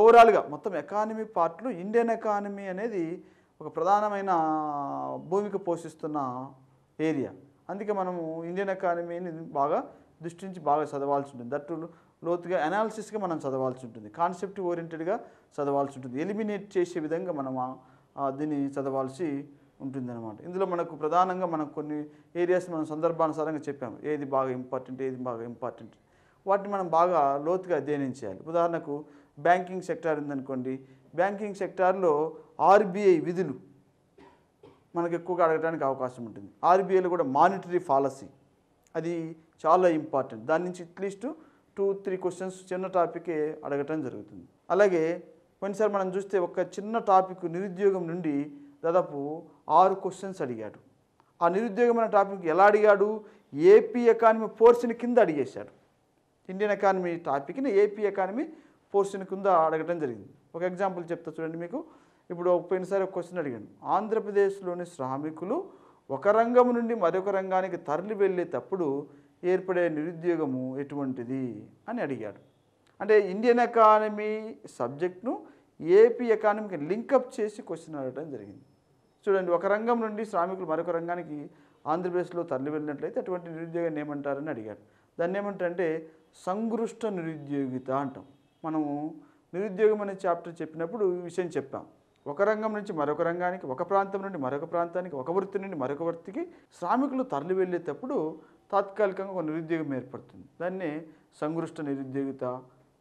ఓవరాల్గా మొత్తం ఎకానమీ పార్ట్లో ఇండియన్ ఎకానమీ అనేది ఒక ప్రధానమైన భూమిక పోషిస్తున్న ఏరియా. అందుకే మనము ఇండియన్ ఎకానమీని బాగా దృష్టించి బాగా చదవాల్సి ఉంటుంది. దట్టు లోతుగా అనాలిసిస్గా మనం చదవాల్సి ఉంటుంది, కాన్సెప్ట్ ఓరియంటెడ్గా చదవాల్సి ఉంటుంది, ఎలిమినేట్ చేసే విధంగా మనం దీన్ని చదవాల్సి ఉంటుందన్నమాట. ఇందులో మనకు ప్రధానంగా మనకు కొన్ని ఏరియాస్ మనం సందర్భానుసారంగా చెప్పాము, ఏది బాగా ఇంపార్టెంట్, ఏది బాగా ఇంపార్టెంట్, వాటిని మనం బాగా లోతుగా అధ్యయనం చేయాలి. ఉదాహరణకు బ్యాంకింగ్ సెక్టార్ ఉందనుకోండి, బ్యాంకింగ్ సెక్టార్లో ఆర్బీఐ విధులు మనకు ఎక్కువగా అడగడానికి అవకాశం ఉంటుంది. ఆర్బీఐలో కూడా మానిటరీ పాలసీ అది చాలా ఇంపార్టెంట్. దాని నుంచి అట్లీస్ట్ 2-3 క్వశ్చన్స్ చిన్న టాపికే అడగటం జరుగుతుంది. అలాగే కొన్నిసారి మనం చూస్తే ఒక చిన్న టాపిక్ నిరుద్యోగం నుండి దాదాపు 6 క్వశ్చన్స్ అడిగాడు. ఆ నిరుద్యోగం అనే టాపిక్ ఎలా అడిగాడు, ఏపీ ఎకానమీ పోర్షన్ కింద అడిగేశాడు. ఇండియన్ ఎకానమీ టాపిక్ని ఏపీ ఎకానమీ పోర్షన్ కింద అడగటం జరిగింది. ఒక ఎగ్జాంపుల్ చెప్తా చూడండి మీకు. ఇప్పుడు పోయినసారి ఒక క్వశ్చన్ అడిగాను, ఆంధ్రప్రదేశ్లోని శ్రామికులు ఒక రంగం నుండి మరొక రంగానికి తరలి వెళ్ళేటప్పుడు ఏర్పడే నిరుద్యోగము ఎటువంటిది అని అడిగాడు. అంటే ఇండియన్ ఎకానమీ సబ్జెక్ట్ను ఏపీ ఎకానమీకి లింకప్ చేసి క్వశ్చన్ అడగడం జరిగింది. చూడండి, ఒక రంగం నుండి శ్రామికులు మరొక రంగానికి ఆంధ్రప్రదేశ్లో తరలి వెళ్ళినట్లయితే అటువంటి నిరుద్యోగాన్ని ఏమంటారని అడిగాడు. దాన్ని ఏమంటారంటే సంగృష్ట నిరుద్యోగిత అంటాం. మనము నిరుద్యోగం అనే చాప్టర్ చెప్పినప్పుడు ఈ విషయం చెప్పాం. ఒక రంగం నుంచి మరొక రంగానికి, ఒక ప్రాంతం నుండి మరొక ప్రాంతానికి, ఒక వృత్తి నుండి మరొక వృత్తికి శ్రామికులు తరలి వెళ్ళేటప్పుడు తాత్కాలికంగా ఒక నిరుద్యోగం ఏర్పడుతుంది. దాన్నే సంగృష్ట నిరుద్యోగిత,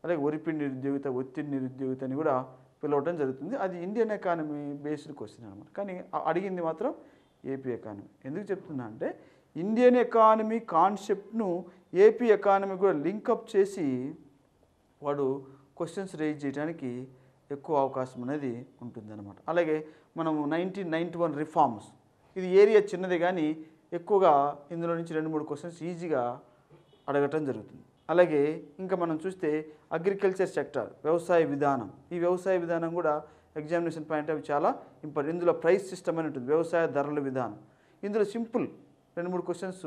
అలాగే ఒరిపిడి నిరుద్యోగిత, ఒత్తిడి నిరుద్యోగిత అని కూడా పిలవడం జరుగుతుంది. అది ఇండియన్ ఎకానమీ బేస్డ్ క్వశ్చన్ అనమాట. కానీ అడిగింది మాత్రం ఏపీ ఎకానమీ. ఎందుకు చెప్తున్నా అంటే ఇండియన్ ఎకానమీ కాన్సెప్ట్ను ఏపీ ఎకానమీ కూడా లింకప్ చేసి వాడు క్వశ్చన్స్ రేజ్ చేయడానికి ఎక్కువ అవకాశం అనేది ఉంటుందన్నమాట. అలాగే మనము 1991 రిఫార్మ్స్, ఇది ఏరియా చిన్నది కానీ ఎక్కువగా ఇందులో నుంచి 2-3 క్వశ్చన్స్ ఈజీగా అడగటం జరుగుతుంది. అలాగే ఇంకా మనం చూస్తే అగ్రికల్చర్ సెక్టార్, వ్యవసాయ విధానం, ఈ వ్యవసాయ విధానం కూడా ఎగ్జామినేషన్ పాయింట్ ఆఫ్ చాలా ఇంపార్టెంట్. ఇందులో ప్రైస్ సిస్టమ్ అని ఉంటుంది, వ్యవసాయ ధరల విధానం. ఇందులో సింపుల్ 2-3 క్వశ్చన్స్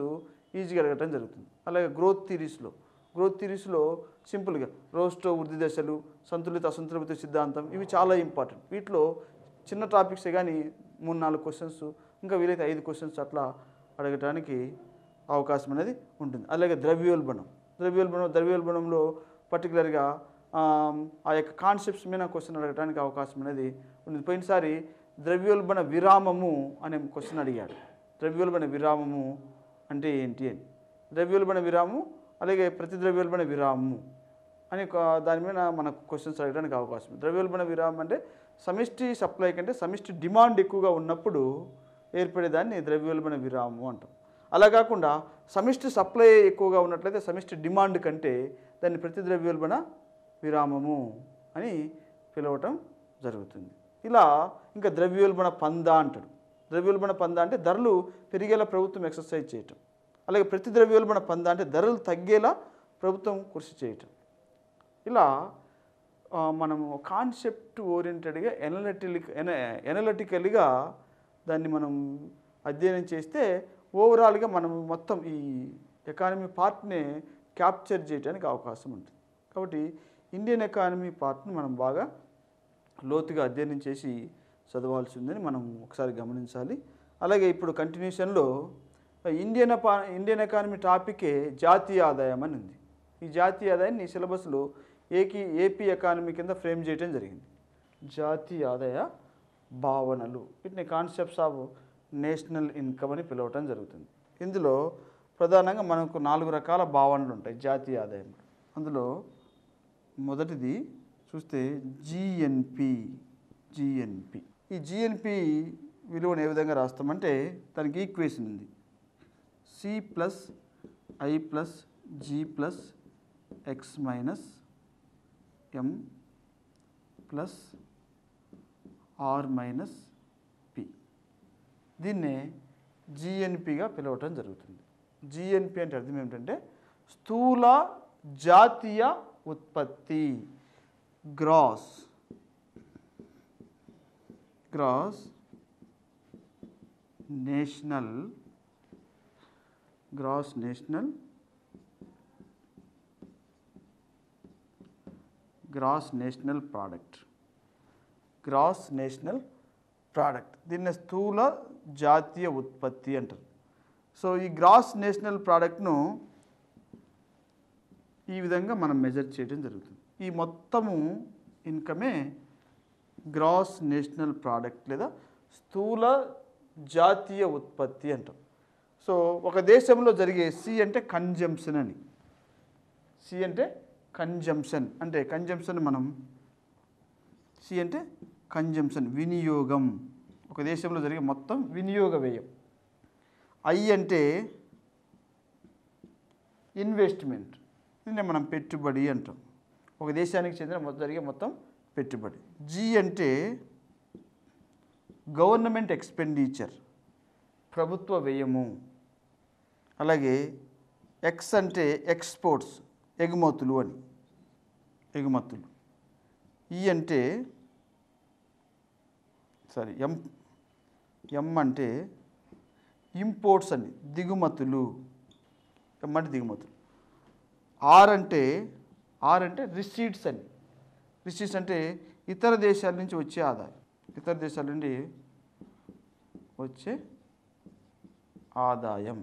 ఈజీగా అడగటం జరుగుతుంది. అలాగే గ్రోత్ థిరీస్లో సింపుల్గా రోస్టో వృద్ధి దశలు, సంతులిత అసంతులిత సిద్ధాంతం, ఇవి చాలా ఇంపార్టెంట్. వీటిలో చిన్న టాపిక్సే కానీ 3-4 క్వశ్చన్స్, ఇంకా వీలైతే 5 క్వశ్చన్స్ అట్లా అడగటానికి అవకాశం అనేది ఉంటుంది. అలాగే ద్రవ్యోల్బణంలో పర్టికులర్గా ఆ యొక్క కాన్సెప్ట్స్ మీద క్వశ్చన్ అడగడానికి అవకాశం అనేది ఉంటుంది. పోయినసారి ద్రవ్యోల్బణ విరామము అనే క్వశ్చన్ అడిగాడు. ద్రవ్యోల్బణ విరామము అంటే ఏంటి అని, ద్రవ్యోల్బణ విరామము అలాగే ప్రతి ద్రవ్యోల్బణ విరామము అని దాని మీద మనకు క్వశ్చన్స్ అడగడానికి అవకాశం. ద్రవ్యోల్బణ విరామం అంటే సమిష్టి సప్లై కంటే సమిష్టి డిమాండ్ ఎక్కువగా ఉన్నప్పుడు ఏర్పడేదాన్ని ద్రవ్యోల్బణ విరామము అంటాం. అలా కాకుండా సమిష్టి సప్లై ఎక్కువగా ఉన్నట్లయితే సమిష్టి డిమాండ్ కంటే దాన్ని ప్రతి ద్రవ్యోల్బణ విరామము అని పిలవటం జరుగుతుంది. ఇలా ఇంకా ద్రవ్యోల్బణ పంద అంటాడు. ద్రవ్యోల్బణ పంద అంటే ధరలు పెరిగేలా ప్రభుత్వం ఎక్సర్సైజ్ చేయటం. అలాగే ప్రతి ద్రవ్యోల్బణ పంద అంటే ధరలు తగ్గేలా ప్రభుత్వం కృషి చేయటం. ఇలా మనము కాన్సెప్ట్ ఓరియంటెడ్గా ఎనలిటికల్గా దాన్ని మనం అధ్యయనం చేస్తే ఓవరాల్గా మనం మొత్తం ఈ ఎకానమీ పార్ట్ని క్యాప్చర్ చేయడానికి అవకాశం ఉంటుంది. కాబట్టి ఇండియన్ ఎకానమీ పార్ట్ని మనం బాగా లోతుగా అధ్యయనం చేసి చదవాల్సి ఉందని మనం ఒకసారి గమనించాలి. అలాగే ఇప్పుడు కంటిన్యూషన్లో ఇండియన్ ఎకానమీ టాపికే జాతీయ ఆదాయం అని ఉంది. ఈ జాతీయ ఆదాయాన్ని సిలబస్లో ఏపీ ఎకానమీ కింద ఫ్రేమ్ చేయడం జరిగింది. జాతీయ ఆదాయ భావనలు, వీటిని కాన్సెప్ట్స్ ఆఫ్ నేషనల్ ఇన్కమ్ అని పిలవటం జరుగుతుంది. ఇందులో ప్రధానంగా మనకు 4 రకాల భావనలు ఉంటాయి జాతీయ ఆదాయం. అందులో మొదటిది చూస్తే జిఎన్పి. ఈ జిఎన్పి విలువను ఏ విధంగా రాస్తామంటే దానికి ఈక్వేషన్ ఉంది, C+I+G+X-M+R-P. దీన్నే జిఎన్పిగా పిలవటం జరుగుతుంది. జిఎన్పి అంటే అర్థం ఏమిటంటే స్థూల జాతీయ ఉత్పత్తి, gross national gross national product. Gross national product దీన్ని స్థూల జాతీయ ఉత్పత్తి అంటారు. సో ఈ గ్రాస్ నేషనల్ ప్రోడక్ట్ను ఈ విధంగా మనం మెజర్ చేయడం జరుగుతుంది. ఈ మొత్తము ఇన్కమే గ్రాస్ నేషనల్ ప్రోడక్ట్ లేదా స్థూల జాతీయ ఉత్పత్తి అంటాం. సో ఒక దేశంలో జరిగే సి అంటే కన్జంప్షన్ అని. సి అంటే కన్జంప్షన్ అంటే కన్జంప్షన్ మనం సి అంటే కన్జంప్షన్ వినియోగం, ఒక దేశంలో జరిగే మొత్తం వినియోగ వ్యయం. ఐ అంటే ఇన్వెస్ట్మెంట్, దీన్ని మనం పెట్టుబడి అంటాం, ఒక దేశానికి చెందిన జరిగే మొత్తం పెట్టుబడి. జి అంటే గవర్నమెంట్ ఎక్స్పెండిచర్, ప్రభుత్వ వ్యయము. అలాగే ఎక్స్ అంటే ఎక్స్పోర్ట్స్, ఎగుమతులు అని, ఎగుమతులు. ఈ అంటే ఎం అంటే ఇంపోర్ట్స్ అని, దిగుమతులు, ఎం అంటే దిగుమతులు. ఆర్ అంటే రిసీట్స్ అని, రిసీట్స్ అంటే ఇతర దేశాల నుంచి వచ్చే ఆదాయం, ఇతర దేశాల నుండి వచ్చే ఆదాయం.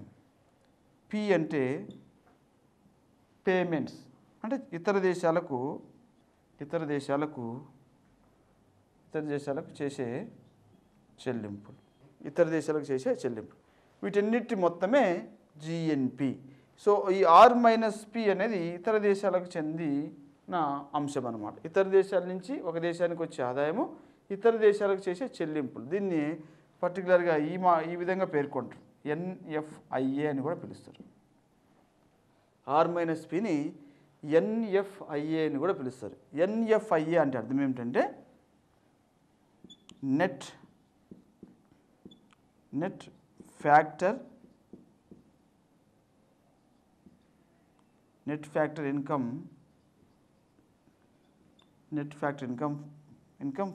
పి అంటే పేమెంట్స్ అంటే ఇతర దేశాలకు చేసే చెల్లింపులు, ఇతర దేశాలకు చేసే చెల్లింపులు. వీటన్నిటి మొత్తమే జిఎన్పి. సో ఈ R-P అనేది ఇతర దేశాలకు చెందిన అంశం అన్నమాట. ఇతర దేశాల నుంచి ఒక దేశానికి వచ్చే ఆదాయము, ఇతర దేశాలకు చేసే చెల్లింపులు. దీన్ని పర్టికులర్గా ఈ విధంగా పేర్కొంటారు, NFIA అని కూడా పిలుస్తారు. R-Pని NFIA అని కూడా పిలుస్తారు. NFIA అంటే అర్థం ఏమిటంటే net factor income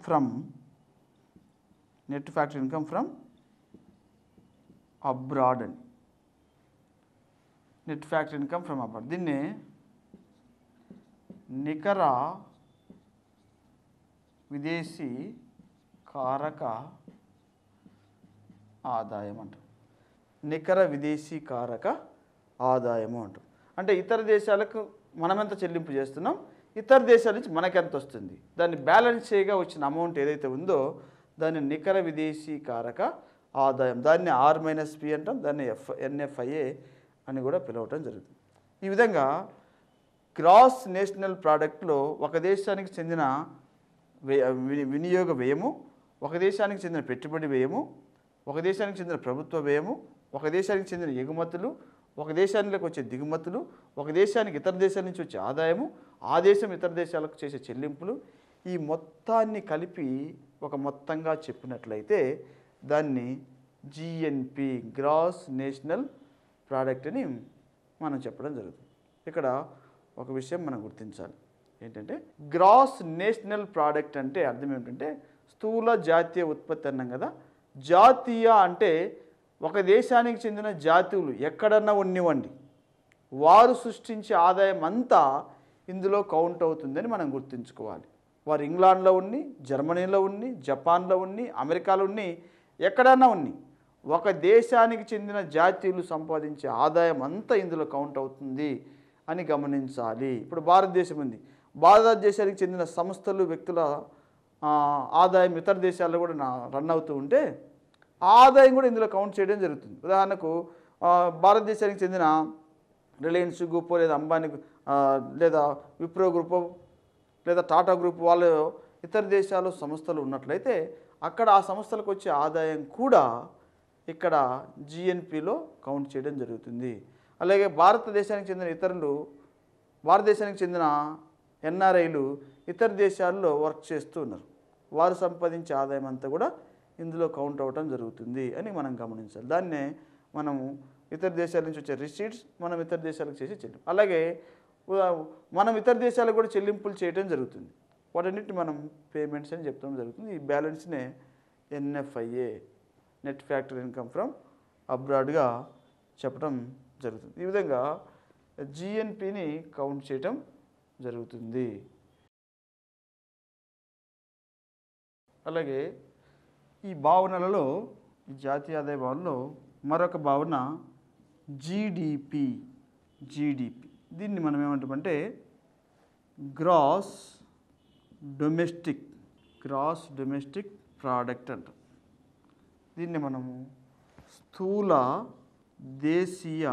from abroad అని. Net factor income from abroad, దీన్ని నికర విదేశీ కారక ఆదాయం అంటారు. నికర విదేశీ కారక ఆదాయము అంటారు. అంటే ఇతర దేశాలకు మనం ఎంత చెల్లింపు చేస్తున్నాం, ఇతర దేశాల నుంచి మనకెంత వస్తుంది, దాన్ని బ్యాలెన్స్ చేయగా వచ్చిన అమౌంట్ ఏదైతే ఉందో దాన్ని నికర విదేశీ కారక ఆదాయం, దాన్ని R-P అంటాం, దాన్ని NFIA అని కూడా పిలవటం జరుగుతుంది. ఈ విధంగా గ్రాస్ నేషనల్ ప్రోడక్ట్లో ఒక దేశానికి చెందిన వినియోగ వ్యయము, ఒక దేశానికి చెందిన పెట్టుబడి వ్యయము, ఒక దేశానికి చెందిన ప్రభుత్వ వ్యయము, ఒక దేశానికి చెందిన ఎగుమతులు, ఒక దేశానికి వచ్చే దిగుమతులు, ఒక దేశానికి ఇతర దేశాల నుంచి వచ్చే ఆదాయము, ఆ దేశం ఇతర దేశాలకు చేసే చెల్లింపులు, ఈ మొత్తాన్ని కలిపి ఒక మొత్తంగా చెప్పినట్లయితే దాన్ని GNP గ్రాస్ నేషనల్ ప్రోడక్ట్ అని మనం చెప్పడం జరుగుతుంది. ఇక్కడ ఒక విషయం మనం గుర్తించాలి ఏంటంటే, గ్రాస్ నేషనల్ ప్రోడక్ట్ అంటే అర్థం ఏమిటంటే స్థూల జాతీయ ఉత్పత్తి అన్నాం కదా. జాతీయ అంటే ఒక దేశానికి చెందిన జాతువులు ఎక్కడన్నా ఉన్నివ్వండి, వారు సృష్టించే ఆదాయం అంతా ఇందులో కౌంట్ అవుతుందని మనం గుర్తుంచుకోవాలి. వారు ఇంగ్లాండ్లో ఉన్ని, జర్మనీలో ఉన్ని, జపాన్లో ఉన్ని, అమెరికాలో ఉన్ని, ఎక్కడన్నా ఉన్ని, ఒక దేశానికి చెందిన జాతీయులు సంపాదించే ఆదాయం అంతా ఇందులో కౌంట్ అవుతుంది అని గమనించాలి. ఇప్పుడు భారతదేశం ఉంది, భారతదేశానికి చెందిన సంస్థలు, వ్యక్తుల ఆదాయం ఇతర దేశాల్లో కూడా రన్ అవుతూ ఉంటే ఆ ఆదాయం కూడా ఇందులో కౌంట్ చేయడం జరుగుతుంది. ఉదాహరణకు భారతదేశానికి చెందిన రిలయన్స్ గ్రూప్ లేదా అంబానీ లేదా విప్రో గ్రూప్ లేదా టాటా గ్రూప్ వాళ్ళు ఇతర దేశాల్లో సంస్థలు ఉన్నట్లయితే అక్కడ ఆ సంస్థలకు వచ్చే ఆదాయం కూడా ఇక్కడ GNPలో కౌంట్ చేయడం జరుగుతుంది. అలాగే భారతదేశానికి చెందిన ఇతరులు, భారతదేశానికి చెందిన NRIలు ఇతర దేశాల్లో వర్క్ చేస్తూ ఉన్నారు, వారు సంపాదించే ఆదాయం అంతా కూడా ఇందులో కౌంట్ అవ్వటం జరుగుతుంది అని మనం గమనించాలి. దాన్నే మనము ఇతర దేశాల నుంచి వచ్చే రిసీట్స్ మనం ఇతర దేశాలకు చేసి చెల్లింపు, అలాగే మనం ఇతర దేశాలకు కూడా చెల్లింపులు చేయడం జరుగుతుంది. వాటన్నిటిని మనం పేమెంట్స్ అని చెప్తాం జరుగుతుంది. ఈ బ్యాలెన్స్నే NFIA net factor income from అబ్రాడ్గా చెప్పడం జరుగుతుంది. ఈ విధంగా GNPని కౌంట్ చేయటం జరుగుతుంది. అలాగే ఈ భావనలలో ఈ జాతీయ ఆదాయ భావనలో మరొక భావన జీడిపి. దీన్ని మనం ఏమంటామంటే గ్రాస్ డొమెస్టిక్ ప్రోడక్ట్ అంటాం. దీన్ని మనము స్థూల దేశీయ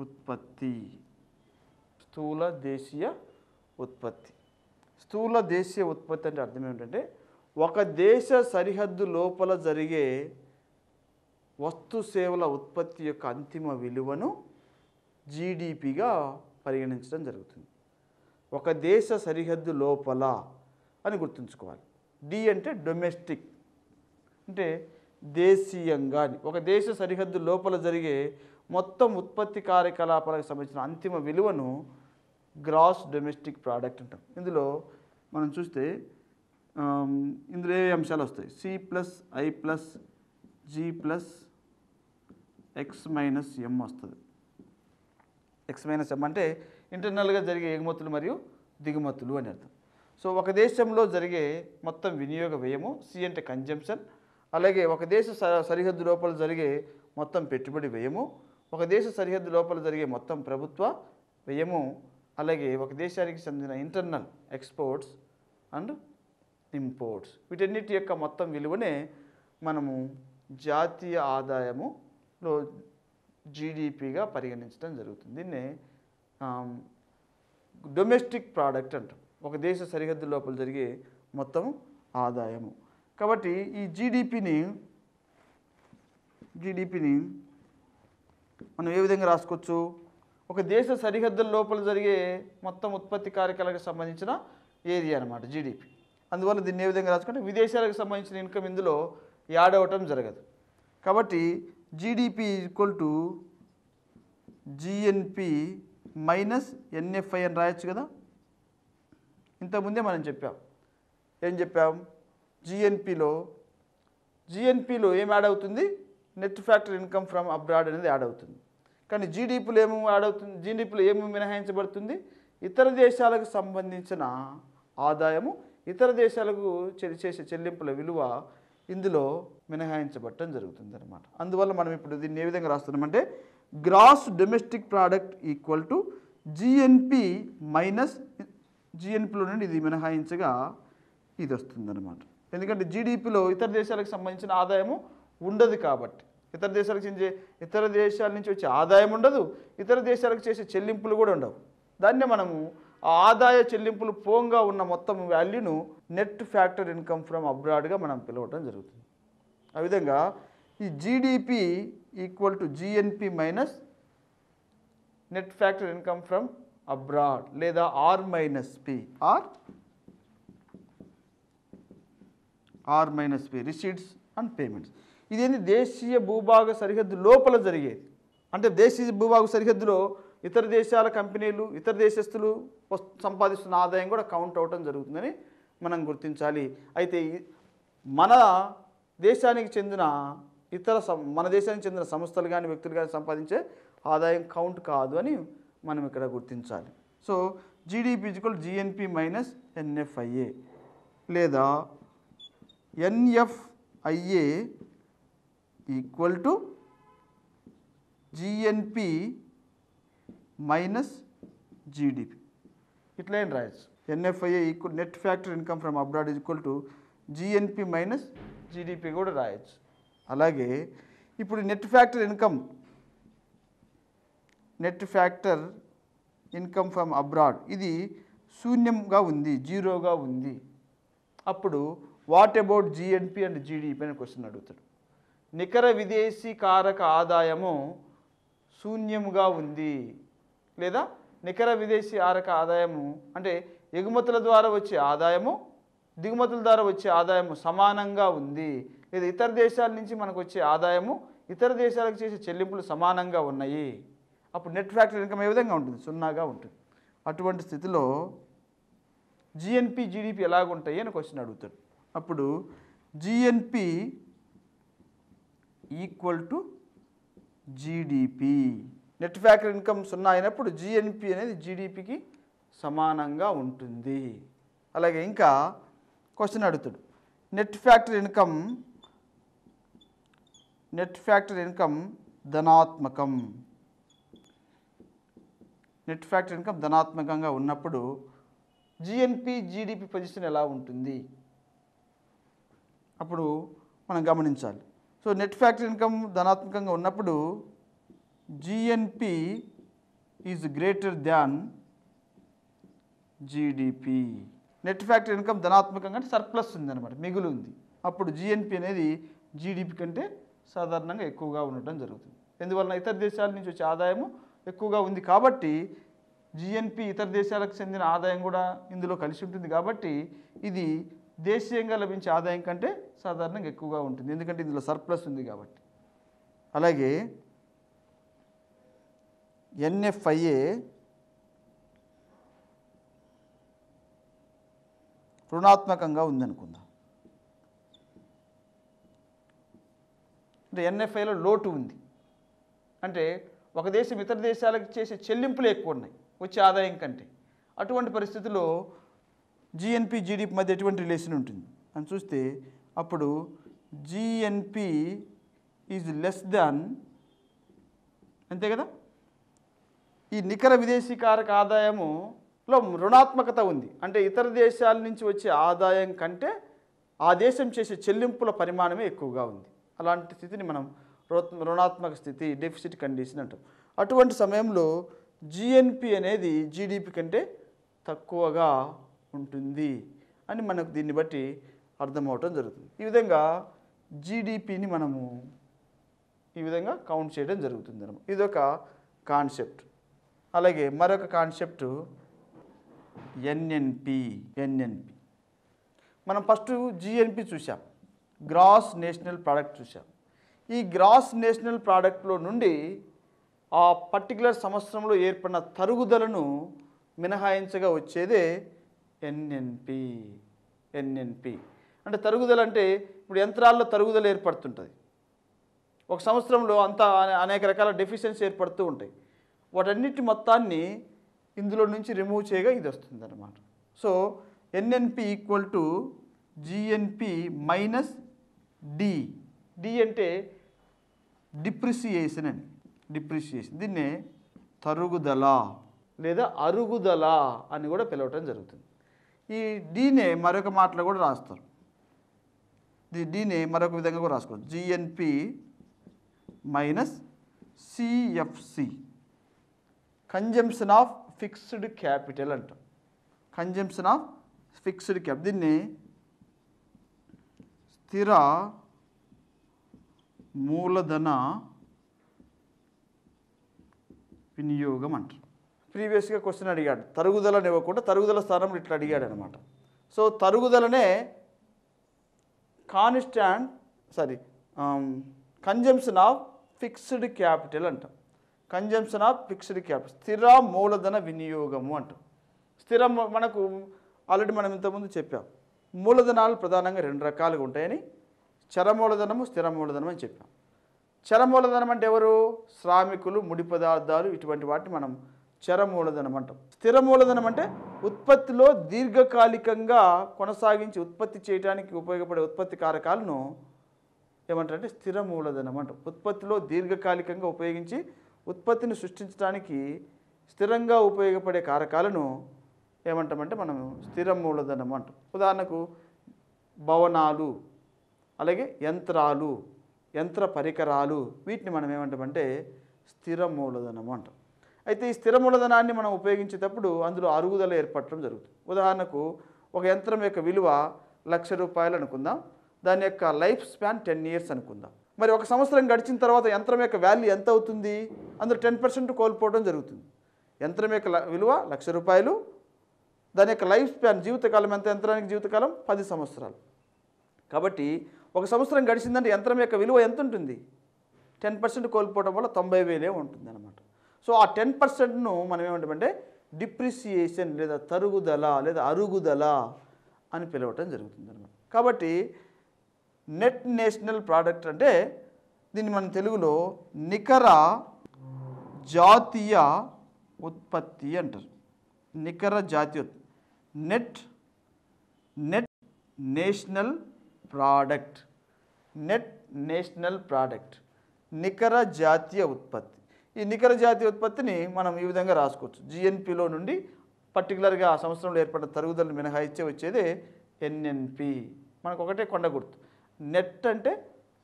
ఉత్పత్తి. స్థూల దేశీయ ఉత్పత్తి అంటే అర్థం ఏమిటంటే ఒక దేశ సరిహద్దు లోపల జరిగే వస్తు సేవల ఉత్పత్తి యొక్క అంతిమ విలువను జీడిపిగా పరిగణించడం జరుగుతుంది. ఒక దేశ సరిహద్దు లోపల అని గుర్తుంచుకోవాలి. డి అంటే డొమెస్టిక్, అంటే దేశీయంగా. ఒక దేశ సరిహద్దు లోపల జరిగే మొత్తం ఉత్పత్తి కార్యకలాపాలకు సంబంధించిన అంతిమ విలువను గ్రాస్ డొమెస్టిక్ ప్రోడక్ట్ అంటాం. ఇందులో మనం చూస్తే ఇందులో ఏ అంశాలు వస్తాయి? C+I+G+X-M వస్తుంది. X-M అంటే ఇంటర్నల్గా జరిగే ఎగుమతులు మరియు దిగుమతులు అని అర్థం. సో ఒక దేశంలో జరిగే మొత్తం వినియోగ వ్యయము, సి అంటే కన్జంప్షన్. అలాగే ఒక దేశ సరిహద్దు లోపల జరిగే మొత్తం పెట్టుబడి వ్యయము, ఒక దేశ సరిహద్దు లోపల జరిగే మొత్తం ప్రభుత్వ వ్యయము, అలాగే ఒక దేశానికి చెందిన ఇంటర్నల్ ఎక్స్పోర్ట్స్ అండ్ ఇంపోర్ట్స్, వీటన్నిటి యొక్క మొత్తం విలువనే మనము జాతీయ ఆదాయములో జీడిపిగా పరిగణించడం జరుగుతుంది. దీన్నే డొమెస్టిక్ ప్రోడక్ట్ అంటాం. ఒక దేశ సరిహద్దు లోపల జరిగే మొత్తం ఆదాయము. కాబట్టి ఈ జీడిపిని మనం ఏ విధంగా రాసుకోవచ్చు? ఒక దేశ సరిహద్దుల లోపల జరిగే మొత్తం ఉత్పత్తి కార్యకలాపాలకు సంబంధించిన ఏరియా అన్నమాట జీడిపి. అందువల్ల దీన్ని ఏ విధంగా రాసుకుంటే విదేశాలకు సంబంధించిన ఇన్కమ్ ఇందులో యాడ్ అవ్వటం జరగదు. కాబట్టి GDP equal to GNP minus NFI అని రాయొచ్చు కదా. ఇంతకుముందే మనం చెప్పాం. ఏం చెప్పాం? జిఎన్పిలో ఏం యాడ్ అవుతుంది? Net factor income from abroad అనేది యాడ్ అవుతుంది. కానీ జీడిపిలో ఏమో యాడ్ అవుతుంది? జీడిపిలో ఏమి మినహాయించబడుతుంది? ఇతర దేశాలకు సంబంధించిన ఆదాయము, ఇతర దేశాలకు చేసే చెల్లింపుల విలువ ఇందులో మినహాయించబడటం జరుగుతుంది అన్నమాట. అందువల్ల మనం ఇప్పుడు దీన్ని ఏ విధంగా రాస్తున్నామంటే gross domestic product equal to GNP minus జిఎన్పిలో నుండి ఇది మినహాయించగా ఇది వస్తుందన్నమాట. ఎందుకంటే జీడిపిలో ఇతర దేశాలకు సంబంధించిన ఆదాయము ఉండదు కాబట్టి, ఇతర దేశాల నుంచి వచ్చే ఆదాయం ఉండదు, ఇతర దేశాలకు చేసే చెల్లింపులు కూడా ఉండవు. దాన్నే మనము ఆ ఆదాయ చెల్లింపులు పోంగా ఉన్న మొత్తం వాల్యూను నెట్ ఫ్యాక్టర్ ఇన్కమ్ ఫ్రమ్ అబ్రాడ్గా మనం పిలవటం జరుగుతుంది. ఆ విధంగా ఈ GDP equal to GNP minus net factor income from abroad లేదా R minus P receipts and payments. ఇదేంటి? దేశీయ భూభాగ సరిహద్దు లోపల జరిగేది. అంటే దేశీయ భూభాగ సరిహద్దులో ఇతర దేశాల కంపెనీలు, ఇతర దేశస్తులు సంపాదిస్తున్న ఆదాయం కూడా కౌంట్ అవటం జరుగుతుందని మనం గుర్తించాలి. అయితే మన దేశానికి చెందిన సంస్థలు కానీ వ్యక్తులు కానీ సంపాదించే ఆదాయం కౌంట్ కాదు అని మనం ఇక్కడ గుర్తించాలి. So GDP equal GNP minus NFIA లేదా NFIA equal to GNP minus GDP. ఇట్లా ఏం రాయొచ్చు? NFIA equal net factor income from abroad equal to GNP minus GDP కూడా రాయొచ్చు. అలాగే ఇప్పుడు net factor income from abroad ఇది శూన్యంగా ఉంది, జీరోగా ఉంది. అప్పుడు what about GNP and GDP అని క్వశ్చన్ అడుగుతాడు. నికర విదేశీ కారక ఆదాయము శూన్యంగా ఉంది లేదా నికర విదేశీ కారక ఆదాయము అంటే ఎగుమతుల ద్వారా వచ్చే ఆదాయము, దిగుమతుల ద్వారా వచ్చే ఆదాయము సమానంగా ఉంది, లేదా ఇతర దేశాల నుంచి మనకు వచ్చే ఆదాయము, ఇతర దేశాలకు చేసే చెల్లింపులు సమానంగా ఉన్నాయి. అప్పుడు నెట్ ఫ్యాక్టర్ ఇన్కమ్ ఏ విధంగా ఉంటుంది? సున్నాగా ఉంటుంది. అటువంటి స్థితిలో జిఎన్పి జీడిపి ఎలాగుంటాయి అని క్వశ్చన్ అడుగుతాడు. అప్పుడు GNP equal to GDP. Net factor income సున్నా అయినప్పుడు జిఎన్పి అనేది జీడిపికి సమానంగా ఉంటుంది. అలాగే ఇంకా క్వశ్చన్ అడుగుతాడు, నెట్ ఫ్యాక్టరీ ఇన్కమ్ ధనాత్మకం. నెట్ ఫ్యాక్టరీ ఇన్కమ్ ధనాత్మకంగా ఉన్నప్పుడు జిఎన్పి జీడిపి పొజిషన్ ఎలా ఉంటుంది అప్పుడు మనం గమనించాలి. సో నెట్ ఫ్యాక్టరీ ఇన్కమ్ ధనాత్మకంగా ఉన్నప్పుడు GNP is greater than GDP. Net factory income ధనాత్మకంగా అంటే సర్ప్లస్ ఉంది అనమాట, మిగులు ఉంది. అప్పుడు జిఎన్పి అనేది జీడిపి కంటే సాధారణంగా ఎక్కువగా ఉండటం జరుగుతుంది. ఎందువలన ఇతర దేశాల నుంచి వచ్చే ఆదాయము ఎక్కువగా ఉంది కాబట్టి జిఎన్పి ఇతర దేశాలకు చెందిన ఆదాయం కూడా ఇందులో కలిసి ఉంటుంది కాబట్టి ఇది దేశీయంగా లభించే ఆదాయం కంటే సాధారణంగా ఎక్కువగా ఉంటుంది, ఎందుకంటే ఇందులో సర్ప్లస్ ఉంది కాబట్టి. అలాగే ఎన్ఎఫ్ఐఏ రుణాత్మకంగా ఉందనుకుందాం. అంటే ఎన్ఎఫ్ఐలో లోటు ఉంది అంటే ఒక దేశం ఇతర దేశాలకు చేసే చెల్లింపులు ఎక్కువ ఉన్నాయి వచ్చే ఆదాయం కంటే. అటువంటి పరిస్థితుల్లో జిఎన్పి జీడిపి మధ్య ఎటువంటి రిలేషన్ ఉంటుంది అని చూస్తే అప్పుడు జిఎన్పి ఈజ్ లెస్ దాన్, అంతే కదా. ఈ నికర విదేశీకారక ఆదాయములో రుణాత్మకత ఉంది అంటే ఇతర దేశాల నుంచి వచ్చే ఆదాయం కంటే ఆ దేశం చేసే చెల్లింపుల పరిమాణమే ఎక్కువగా ఉంది. అలాంటి స్థితిని మనం రుణాత్మక స్థితి, డెఫిసిట్ కండిషన్ అంటాం. అటువంటి సమయంలో జిఎన్పి అనేది జీడిపి కంటే తక్కువగా ఉంటుంది అని మనకు దీన్ని బట్టి అర్థమవటం జరుగుతుంది. ఈ విధంగా జీడిపిని మనము ఈ విధంగా కౌంట్ చేయడం జరుగుతుంది అన్నమాట. ఇదొక కాన్సెప్ట్. అలాగే మరొక కాన్సెప్ట్ ఎన్ఎన్పి. మనం ఫస్ట్ జిఎన్పి చూసాం, గ్రాస్ నేషనల్ ప్రోడక్ట్ చూసాం. ఈ గ్రాస్ నేషనల్ ప్రోడక్ట్లో నుండి ఆ పర్టికులర్ సంవత్సరంలో ఏర్పడిన తరుగుదలను మినహాయించగా వచ్చేదే ఎన్ఎన్పి. అంటే తరుగుదల అంటే ఇప్పుడు యంత్రాల్లో తరుగుదల ఏర్పడుతుంటుంది. ఒక సంవత్సరంలో అంతా అనేక రకాల డెఫిషియన్సీ ఏర్పడుతూ ఉంటాయి. వాటన్నిటి మొత్తాన్ని ఇందులో నుంచి రిమూవ్ చేయగా ఇది వస్తుంది అన్నమాట. So NNP equal to GNP minus D. D అంటే డిప్రిసియేషన్ అని, దీన్నే తరుగుదల లేదా అరుగుదల అని కూడా పిలవటం జరుగుతుంది. ఈ డీనే మరొక మాటలో కూడా రాస్తారు, డీనే మరొక విధంగా కూడా రాసుకోవచ్చు, GNP minus CFC, consumption of fixed capital అంటాం. కన్జంప్షన్ ఆఫ్ ఫిక్స్డ్ క్యాపిటల్, దీన్ని స్థిర మూలధన వినియోగం అంటారు. ప్రీవియస్గా క్వశ్చన్ అడిగాడు, తరుగుదలని ఇవ్వకుండా తరుగుదల స్థానంలో ఇట్లా అడిగాడు అనమాట. సో తరుగుదలనే కన్జంప్షన్ ఆఫ్ ఫిక్స్డ్ క్యాపిటల్ అంటాం. కన్జంప్షన్ ఆఫ్ ఫిక్స్డ్ క్యాపిటల్, స్థిర మూలధన వినియోగము అంటాం. స్థిరం మనకు ఆల్రెడీ మనం ఇంతకుముందు చెప్పాం, మూలధనాలు ప్రధానంగా రెండు రకాలుగా ఉంటాయని, చర మూలధనము, స్థిర మూలధనం అని చెప్పాం. చర మూలధనం అంటే ఎవరు? శ్రామికులు, ముడి పదార్థాలు, ఇటువంటి వాటిని మనం చర మూలధనం అంటాం. స్థిర మూలధనం అంటే ఉత్పత్తిలో దీర్ఘకాలికంగా కొనసాగించి ఉత్పత్తి చేయడానికి ఉపయోగపడే ఉత్పత్తి కారకాలను ఏమంటారంటే స్థిర మూలధనం అంటాం. ఉత్పత్తిలో దీర్ఘకాలికంగా ఉపయోగించి ఉత్పత్తిని సృష్టించడానికి స్థిరంగా ఉపయోగపడే కారకాలను ఏమంటామంటే మనం స్థిర మూలధనం అంటాం. ఉదాహరణకు భవనాలు, అలాగే యంత్రాలు, యంత్ర పరికరాలు, వీటిని మనం ఏమంటామంటే స్థిర మూలధనం అంటాం. అయితే ఈ స్థిర మూలధనాన్ని మనం ఉపయోగించేటప్పుడు అందులో అరుగుదల ఏర్పడటం జరుగుతుంది. ఉదాహరణకు ఒక యంత్రం యొక్క విలువ ₹1,00,000 అనుకుందాం, దాని యొక్క లైఫ్ స్పాన్ 10 years అనుకుందాం. మరి ఒక సంవత్సరం గడిచిన తర్వాత యంత్రం యొక్క వాల్యూ ఎంత అవుతుంది? అందులో 10% కోల్పోవడం జరుగుతుంది. యంత్రం యొక్క విలువ ₹1,00,000, దాని యొక్క లైఫ్ స్పాన్ జీవితకాలం ఎంత? యంత్రానికి జీవితకాలం 10 సంవత్సరాలు. కాబట్టి ఒక సంవత్సరం గడిచిందంటే యంత్రం యొక్క విలువ ఎంత ఉంటుంది? 10% కోల్పోవడం వల్ల 90,000 ఉంటుంది అనమాట. సో ఆ 10%ను మనం ఏమంటామంటే డిప్రిసియేషన్ లేదా తరుగుదల లేదా అరుగుదల అని పిలవటం జరుగుతుంది అనమాట. కాబట్టి నెట్ నేషనల్ ప్రోడక్ట్ అంటే దీన్ని మనం తెలుగులో నికర జాతీయ ఉత్పత్తి అంటారు. నికర జాతీయ net national product, net national product, నికర జాతీయ ఉత్పత్తి. ఈ నికర జాతీయ ఉత్పత్తిని మనం ఈ విధంగా రాసుకోవచ్చు. జిఎన్పిలో నుండి పర్టికులర్గా ఆ సంవత్సరంలో ఏర్పడిన తరుగుదలను మినహాయించే వచ్చేదే ఎన్ఎన్పి. మనకు ఒకటే కొండ గుర్తు. నెట్ అంటే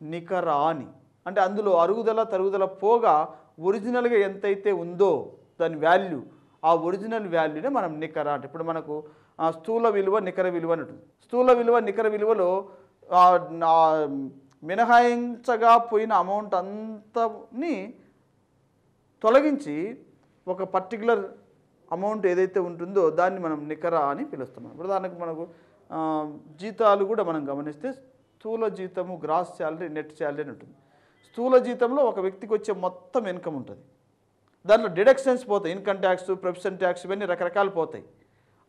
నికర అని, అంటే అందులో అరుగుదల తరుగుదల పోగా ఒరిజినల్గా ఎంతైతే ఉందో దాని వాల్యూ, ఆ ఒరిజినల్ వాల్యూనే మనం నికర అంటే. ఇప్పుడు మనకు స్థూల విలువ నికర విలువ అని ఉంటుంది. స్థూల విలువ నికర విలువలో మినహాయించగా పోయిన అమౌంట్ అంతని తొలగించి ఒక పర్టికులర్ అమౌంట్ ఏదైతే ఉంటుందో దాన్ని మనం నికర అని పిలుస్తున్నాం. ఉదాహరణకు మనకు జీతాలు కూడా మనం గమనిస్తే స్థూల జీతము, గ్రాస్ శాలరీ, నెట్ శాలరీ అని ఉంటుంది. స్థూల జీతంలో ఒక వ్యక్తికి వచ్చే మొత్తం ఇన్కమ్ ఉంటుంది. దాంట్లో డిడక్షన్స్ పోతాయి, ఇన్కమ్ ట్యాక్స్, ప్రొఫెషన్ ట్యాక్స్, ఇవన్నీ రకరకాలు పోతాయి.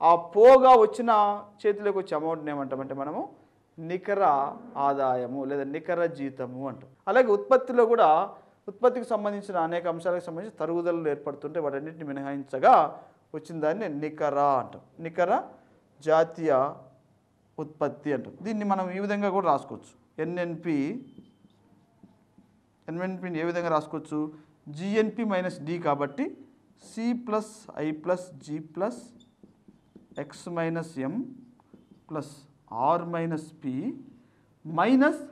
ఆ పోగా వచ్చిన చేతిలోకి వచ్చే అమౌంట్ని ఏమంటామంటే మనము నికర ఆదాయము లేదా నికర జీతము అంటాం. అలాగే ఉత్పత్తిలో కూడా ఉత్పత్తికి సంబంధించిన అనేక అంశాలకు సంబంధించి తరుగుదలలు ఏర్పడుతుంటే వాటన్నిటిని మినహాయించగా వచ్చిన దాన్ని నికర అంటాం. నికర జాతీయ ఉత్పత్తి అంటాం. దీన్ని మనం ఈ విధంగా కూడా రాసుకోవచ్చు. ఎన్ఎన్పిని ఏ విధంగా రాసుకోవచ్చు? జిఎన్పి మైనస్ డి కాబట్టి C plus I plus G plus X minus M plus R minus P minus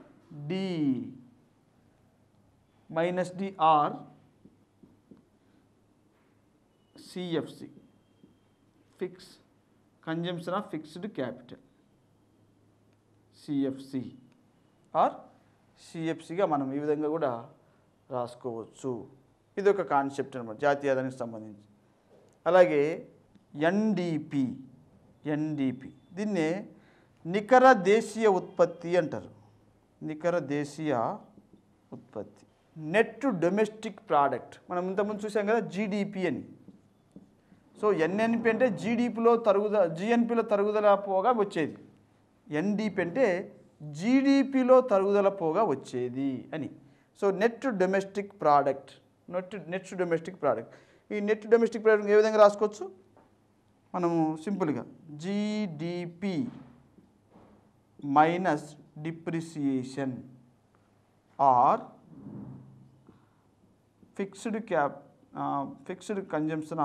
D or CFC, fix consumption of fixed capital, CFC or సిఎఫ్సిగా మనం ఈ విధంగా కూడా రాసుకోవచ్చు. ఇది ఒక కాన్సెప్ట్ అనమాట జాతీయ ఆదాయానికి సంబంధించి. అలాగే ఎన్డిపి దీన్నే నికర దేశీయ ఉత్పత్తి అంటారు. నికర దేశీయ ఉత్పత్తి. నెట్ డొమెస్టిక్ ప్రోడక్ట్ మనం ఇంతకుముందు చూసాం కదా జీడిపి అని. సో ఎన్ఎన్పి అంటే జిఎన్పిలో తరుగుదల పోగా వచ్చేది. ఎన్డిపి అంటే జీడిపిలో తరుగుదల పోగా వచ్చేది అని. So net domestic product. ఈ నెట్ డొమెస్టిక్ ప్రోడక్ట్ ఏ విధంగా రాసుకోవచ్చు? మనము సింపుల్గా GDP minus depreciation or fixed consumption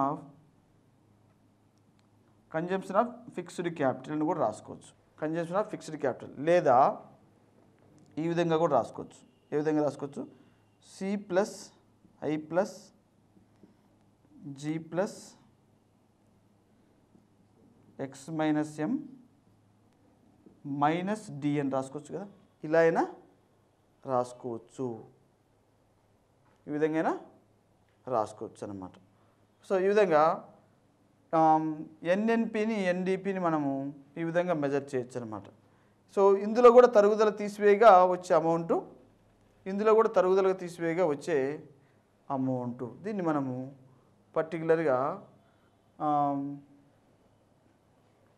of fixed capital అని కూడా రాసుకోవచ్చు. Consumption of fixed capital. లేదా ఈ విధంగా కూడా రాసుకోవచ్చు. ఏ విధంగా రాసుకోవచ్చు? C plus I plus G plus X minus M minus D అని రాసుకోవచ్చు కదా. ఇలా అయినా రాసుకోవచ్చు, ఈ విధంగా అయినా రాసుకోవచ్చు అన్నమాట. సో ఈ విధంగా ఎన్ఎన్పిని ఎన్డిపిని మనము ఈ విధంగా మెజర్ చేయొచ్చు అనమాట. సో ఇందులో కూడా తరుగుదల తీసివేయగా వచ్చే అమౌంటు, ఇందులో కూడా తరుగుదల తీసివేయగా వచ్చే అమౌంటు, దీన్ని మనము పర్టికులర్గా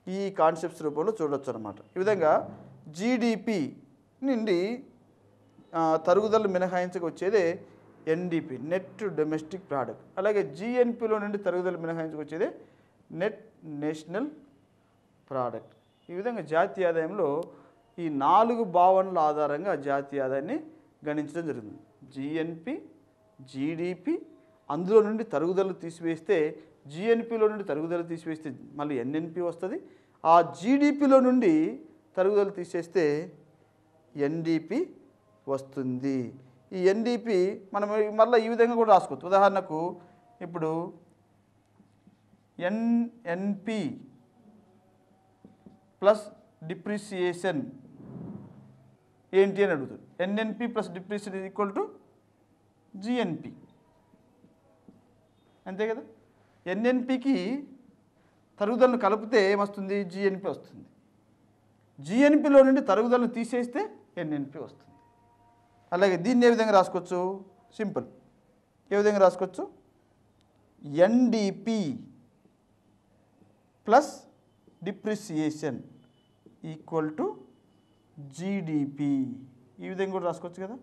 ఈ కాన్సెప్ట్స్ రూపంలో చూడవచ్చు అనమాట. ఈ విధంగా జీడిపి నుండి తరుగుదల మినహాయించక వచ్చేదే ఎన్డిపి, నెట్ డొమెస్టిక్ ప్రోడక్ట్. అలాగే జిఎన్పిలో నుండి తరుగుదల మినహాయించక వచ్చేదే నెట్ నేషనల్ ప్రోడక్ట్. ఈ విధంగా జాతీయ ఆదాయంలో ఈ 4 భావనల ఆధారంగా జాతీయ ఆదాయాన్ని గణించడం జరుగుతుంది. జిఎన్పి, జీడిపి, అందులో నుండి తరుగుదల తీసివేస్తే జిఎన్పిలో నుండి తరుగుదల తీసివేస్తే మళ్ళీ ఎన్ఎన్పి వస్తుంది. ఆ జీడిపిలో నుండి తరుగుదల తీసేస్తే ఎన్డిపి వస్తుంది. ఈ ఎన్డిపి మనం మళ్ళీ ఈ విధంగా కూడా రాసుకోవచ్చు. ఉదాహరణకు ఇప్పుడు ఎన్ఎన్పి ప్లస్ డిప్రిసియేషన్ ఏంటి అని అడుగుతుంది. NNP plus depreciation equal to GNP, అంతే కదా. ఎన్ఎన్పికి తరుగుదలను కలిపితే ఏమొస్తుంది? జిఎన్పి వస్తుంది. జిఎన్పిలో నుండి తరుగుదలను తీసేస్తే ఎన్ఎన్పి వస్తుంది. అలాగే దీన్ని ఏ విధంగా రాసుకోవచ్చు? సింపుల్. ఏ విధంగా రాసుకోవచ్చు? NDP plus depreciation equal to GDP. ఈ విధంగా కూడా రాసుకోవచ్చు కదా.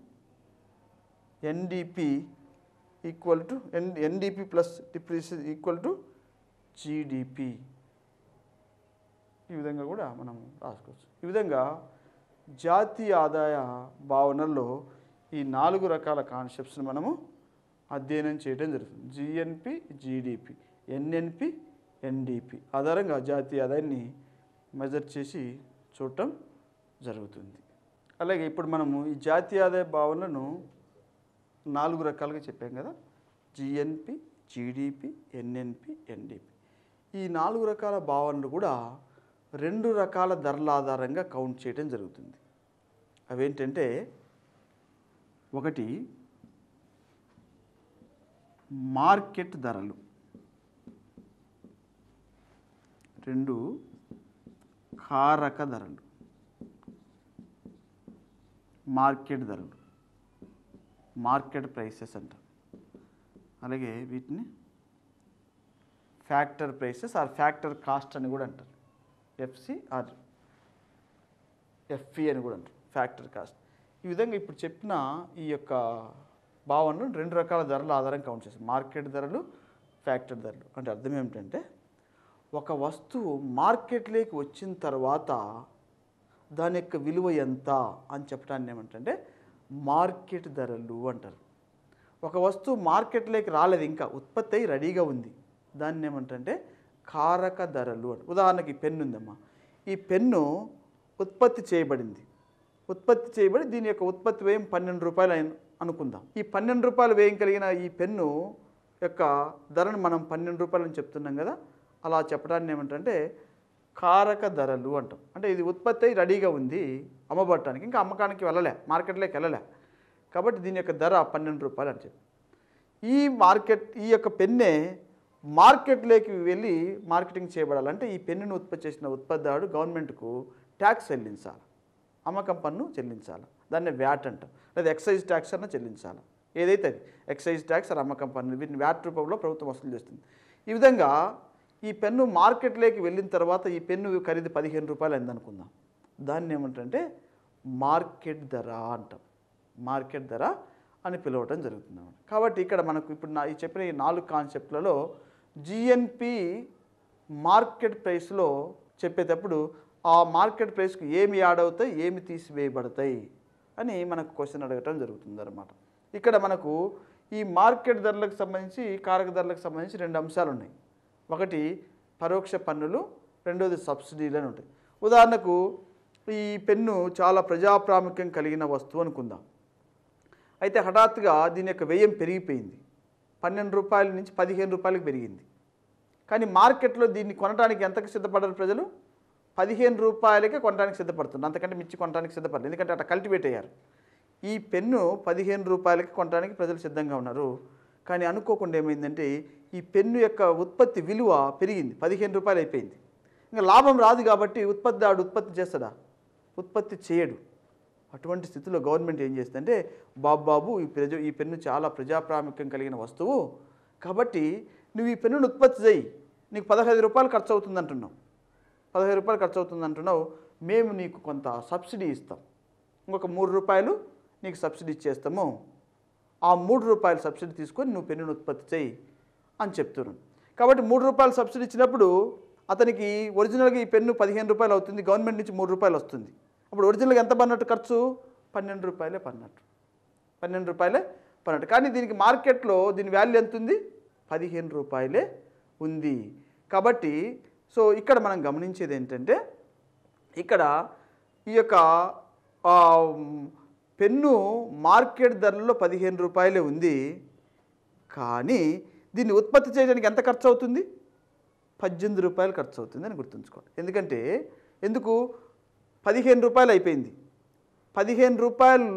NDP equal to NDP plus depreciation equal to GDP. ఈ విధంగా కూడా మనం రాసుకోవచ్చు. ఈ విధంగా జాతీయ ఆదాయ భావనలో ఈ 4 రకాల కాన్సెప్ట్స్ని మనము అధ్యయనం చేయడం జరుగుతుంది. జిఎన్పి, జిడిపి, ఎన్ఎన్పి, ఎన్డిపి ఆధారంగా జాతీయ ఆదాయాన్ని మెజర్ చేసి చూడటం జరుగుతుంది. అలాగే ఇప్పుడు మనము ఈ జాతీయ ఆదాయ భావనలను 4 రకాలుగా చెప్పాం కదా, జిఎన్పి, జిడిపి, ఎన్ఎన్పి, ఎన్డిపి. ఈ 4 రకాల భావనలు కూడా 2 రకాల ధరల ఆధారంగా కౌంట్ చేయడం జరుగుతుంది. అవేంటంటే, ఒకటి మార్కెట్ ధరలు, 2 కారక ధరలు. మార్కెట్ ధరలు, మార్కెట్ ప్రైసెస్ అంటారు. అలాగే వీటిని factor prices or factor cost అని కూడా అంటారు. ఎఫ్సి ఆర్ ఎఫ్ఈ అని కూడా అంటారు, ఫ్యాక్టర్ కాస్ట్. ఈ విధంగా ఇప్పుడు చెప్పిన ఈ యొక్క భావనను 2 రకాల ధరల ఆధారంగా కౌంట్ చేస్తాం. మార్కెట్ ధరలు, ఫ్యాక్టర్ ధరలు. అంటే అర్థం ఏమిటంటే, ఒక వస్తువు మార్కెట్లోకి వచ్చిన తర్వాత దాని యొక్క విలువ ఎంత అని చెప్పడాన్ని ఏమంటే మార్కెట్ ధరలు అంటారు. ఒక వస్తువు మార్కెట్లోకి రాలేదు, ఇంకా ఉత్పత్తి అయి రెడీగా ఉంది, దాన్ని ఏమంటే కారక ధరలు అని. ఉదాహరణకి ఈ పెన్ను ఉందమ్మా, ఈ పెన్ను ఉత్పత్తి చేయబడింది. ఉత్పత్తి చేయబడి దీని యొక్క ఉత్పత్తి వ్యయం 12 రూపాయలు అనుకుందాం. ఈ 12 రూపాయలు వ్యయం కలిగిన ఈ పెన్ను యొక్క ధరను మనం 12 రూపాయలు అని చెప్తున్నాం కదా, అలా చెప్పడాన్ని ఏమంటే కారక ధరలు అంటాం. అంటే ఇది ఉత్పత్తి అయి రెడీగా ఉంది అమ్మబడటానికి, ఇంకా అమ్మకానికి వెళ్ళలే, మార్కెట్లోకి వెళ్ళలే, కాబట్టి దీని యొక్క ధర 12 రూపాయలు అని చెప్పి ఈ యొక్క పెన్నే మార్కెట్లోకి వెళ్ళి మార్కెటింగ్ చేయబడాలంటే ఈ పెన్నును ఉత్పత్తి చేసిన ఉత్పత్తిదారుడు గవర్నమెంట్కు ట్యాక్స్ చెల్లించాలి, అమ్మకం పన్ను చెల్లించాలి, దాన్ని వ్యాట్ అంటాం. లేదా ఎక్సైజ్ ట్యాక్స్ అన్న చెల్లించాలి. ఏదైతే అది ఎక్సైజ్ ట్యాక్స్ আর అమ్మకం పన్ను, వీటిని వ్యాట్ రూపంలో ప్రభుత్వం వసూలు చేస్తుంది. ఈ విధంగా ఈ పెన్ను మార్కెట్లోకి వెళ్ళిన తర్వాత ఈ పెన్ను ఖరీదు 15 రూపాయలు అయిందనుకుందాం, దాన్ని ఏమంటే మార్కెట్ ధర అంటాం. మార్కెట్ ధర అని పిలవటం జరుగుతుంది. కాబట్టి ఇక్కడ మనకు ఇప్పుడు ఈ చెప్పిన ఈ 4 కాన్సెప్ట్లలో జిఎన్పి మార్కెట్ ప్రైస్లో చెప్పేటప్పుడు ఆ మార్కెట్ ప్రైస్కు ఏమి యాడ్ అవుతాయి, ఏమి తీసివేయబడతాయి అని మనకు క్వశ్చన్ అడగటం జరుగుతుంది అన్నమాట. ఇక్కడ మనకు ఈ మార్కెట్ ధరలకు సంబంధించి, కారక ధరలకు సంబంధించి 2 అంశాలు ఉన్నాయి. ఒకటి పరోక్ష పన్నులు, రెండోది సబ్సిడీలు అని ఉంటాయి. ఉదాహరణకు ఈ పెన్ను చాలా ప్రజాప్రాముఖ్యం కలిగిన వస్తువు అనుకుందాం. అయితే హఠాత్తుగా దీని యొక్క వ్యయం పెరిగిపోయింది, 12 రూపాయల నుంచి 15 రూపాయలకు పెరిగింది. కానీ మార్కెట్లో దీన్ని కొనడానికి ఎంతకు సిద్ధపడరు ప్రజలు? 15 రూపాయలకే కొనడానికి సిద్ధపడుతున్నారు, అంతకంటే మించి కొనడానికి సిద్ధపడలేదు, ఎందుకంటే అట్లా కల్టివేట్ అయ్యారు. ఈ పెన్ను 15 రూపాయలకి కొనడానికి ప్రజలు సిద్ధంగా ఉన్నారు. కానీ అనుకోకుండా ఏమైందంటే ఈ పెన్ను యొక్క ఉత్పత్తి విలువ పెరిగింది, 15 రూపాయలు అయిపోయింది. ఇంకా లాభం రాదు కాబట్టి ఉత్పత్తిదారుడు ఉత్పత్తి చేస్తాడా? ఉత్పత్తి చేయడు. అటువంటి స్థితిలో గవర్నమెంట్ ఏం చేస్తుందంటే, బాబు ఈ పెన్ను చాలా ప్రజాప్రాముఖ్యం కలిగిన వస్తువు కాబట్టి నువ్వు ఈ పెన్నును ఉత్పత్తి చేయి, నీకు 15 రూపాయలు ఖర్చు అవుతుంది అంటున్నావు, 15 రూపాయలు ఖర్చు అవుతుంది అంటున్నావు, మేము నీకు కొంత సబ్సిడీ ఇస్తాం, ఇంకొక 3 రూపాయలు నీకు సబ్సిడీ ఇచ్చేస్తాము, ఆ 3 రూపాయలు సబ్సిడీ తీసుకొని నువ్వు పెన్నును ఉత్పత్తి చేయి అని చెప్తున్నాను. కాబట్టి 3 రూపాయలు సబ్సిడీ ఇచ్చినప్పుడు అతనికి ఒరిజినల్గా ఈ పెన్ను 15 రూపాయలు అవుతుంది, గవర్నమెంట్ నుంచి 3 రూపాయలు వస్తుంది. అప్పుడు ఒరిజినల్గా ఎంత పడినట్టు ఖర్చు? 12 రూపాయలే పడినట్టు, 12 రూపాయలే పడినట్టు. కానీ దీనికి మార్కెట్లో దీని వాల్యూ ఎంత ఉంది? 15 రూపాయలే ఉంది. కాబట్టి సో ఇక్కడ మనం గమనించేది ఏంటంటే, ఇక్కడ ఈ యొక్క పెన్ను మార్కెట్ ధరలో 15 రూపాయలే ఉంది, కానీ దీన్ని ఉత్పత్తి చేయడానికి ఎంత ఖర్చు అవుతుంది? 18 రూపాయలు ఖర్చు అవుతుంది అని గుర్తుంచుకోండి. ఎందుకు 15 రూపాయలు అయిపోయింది, 15 రూపాయలు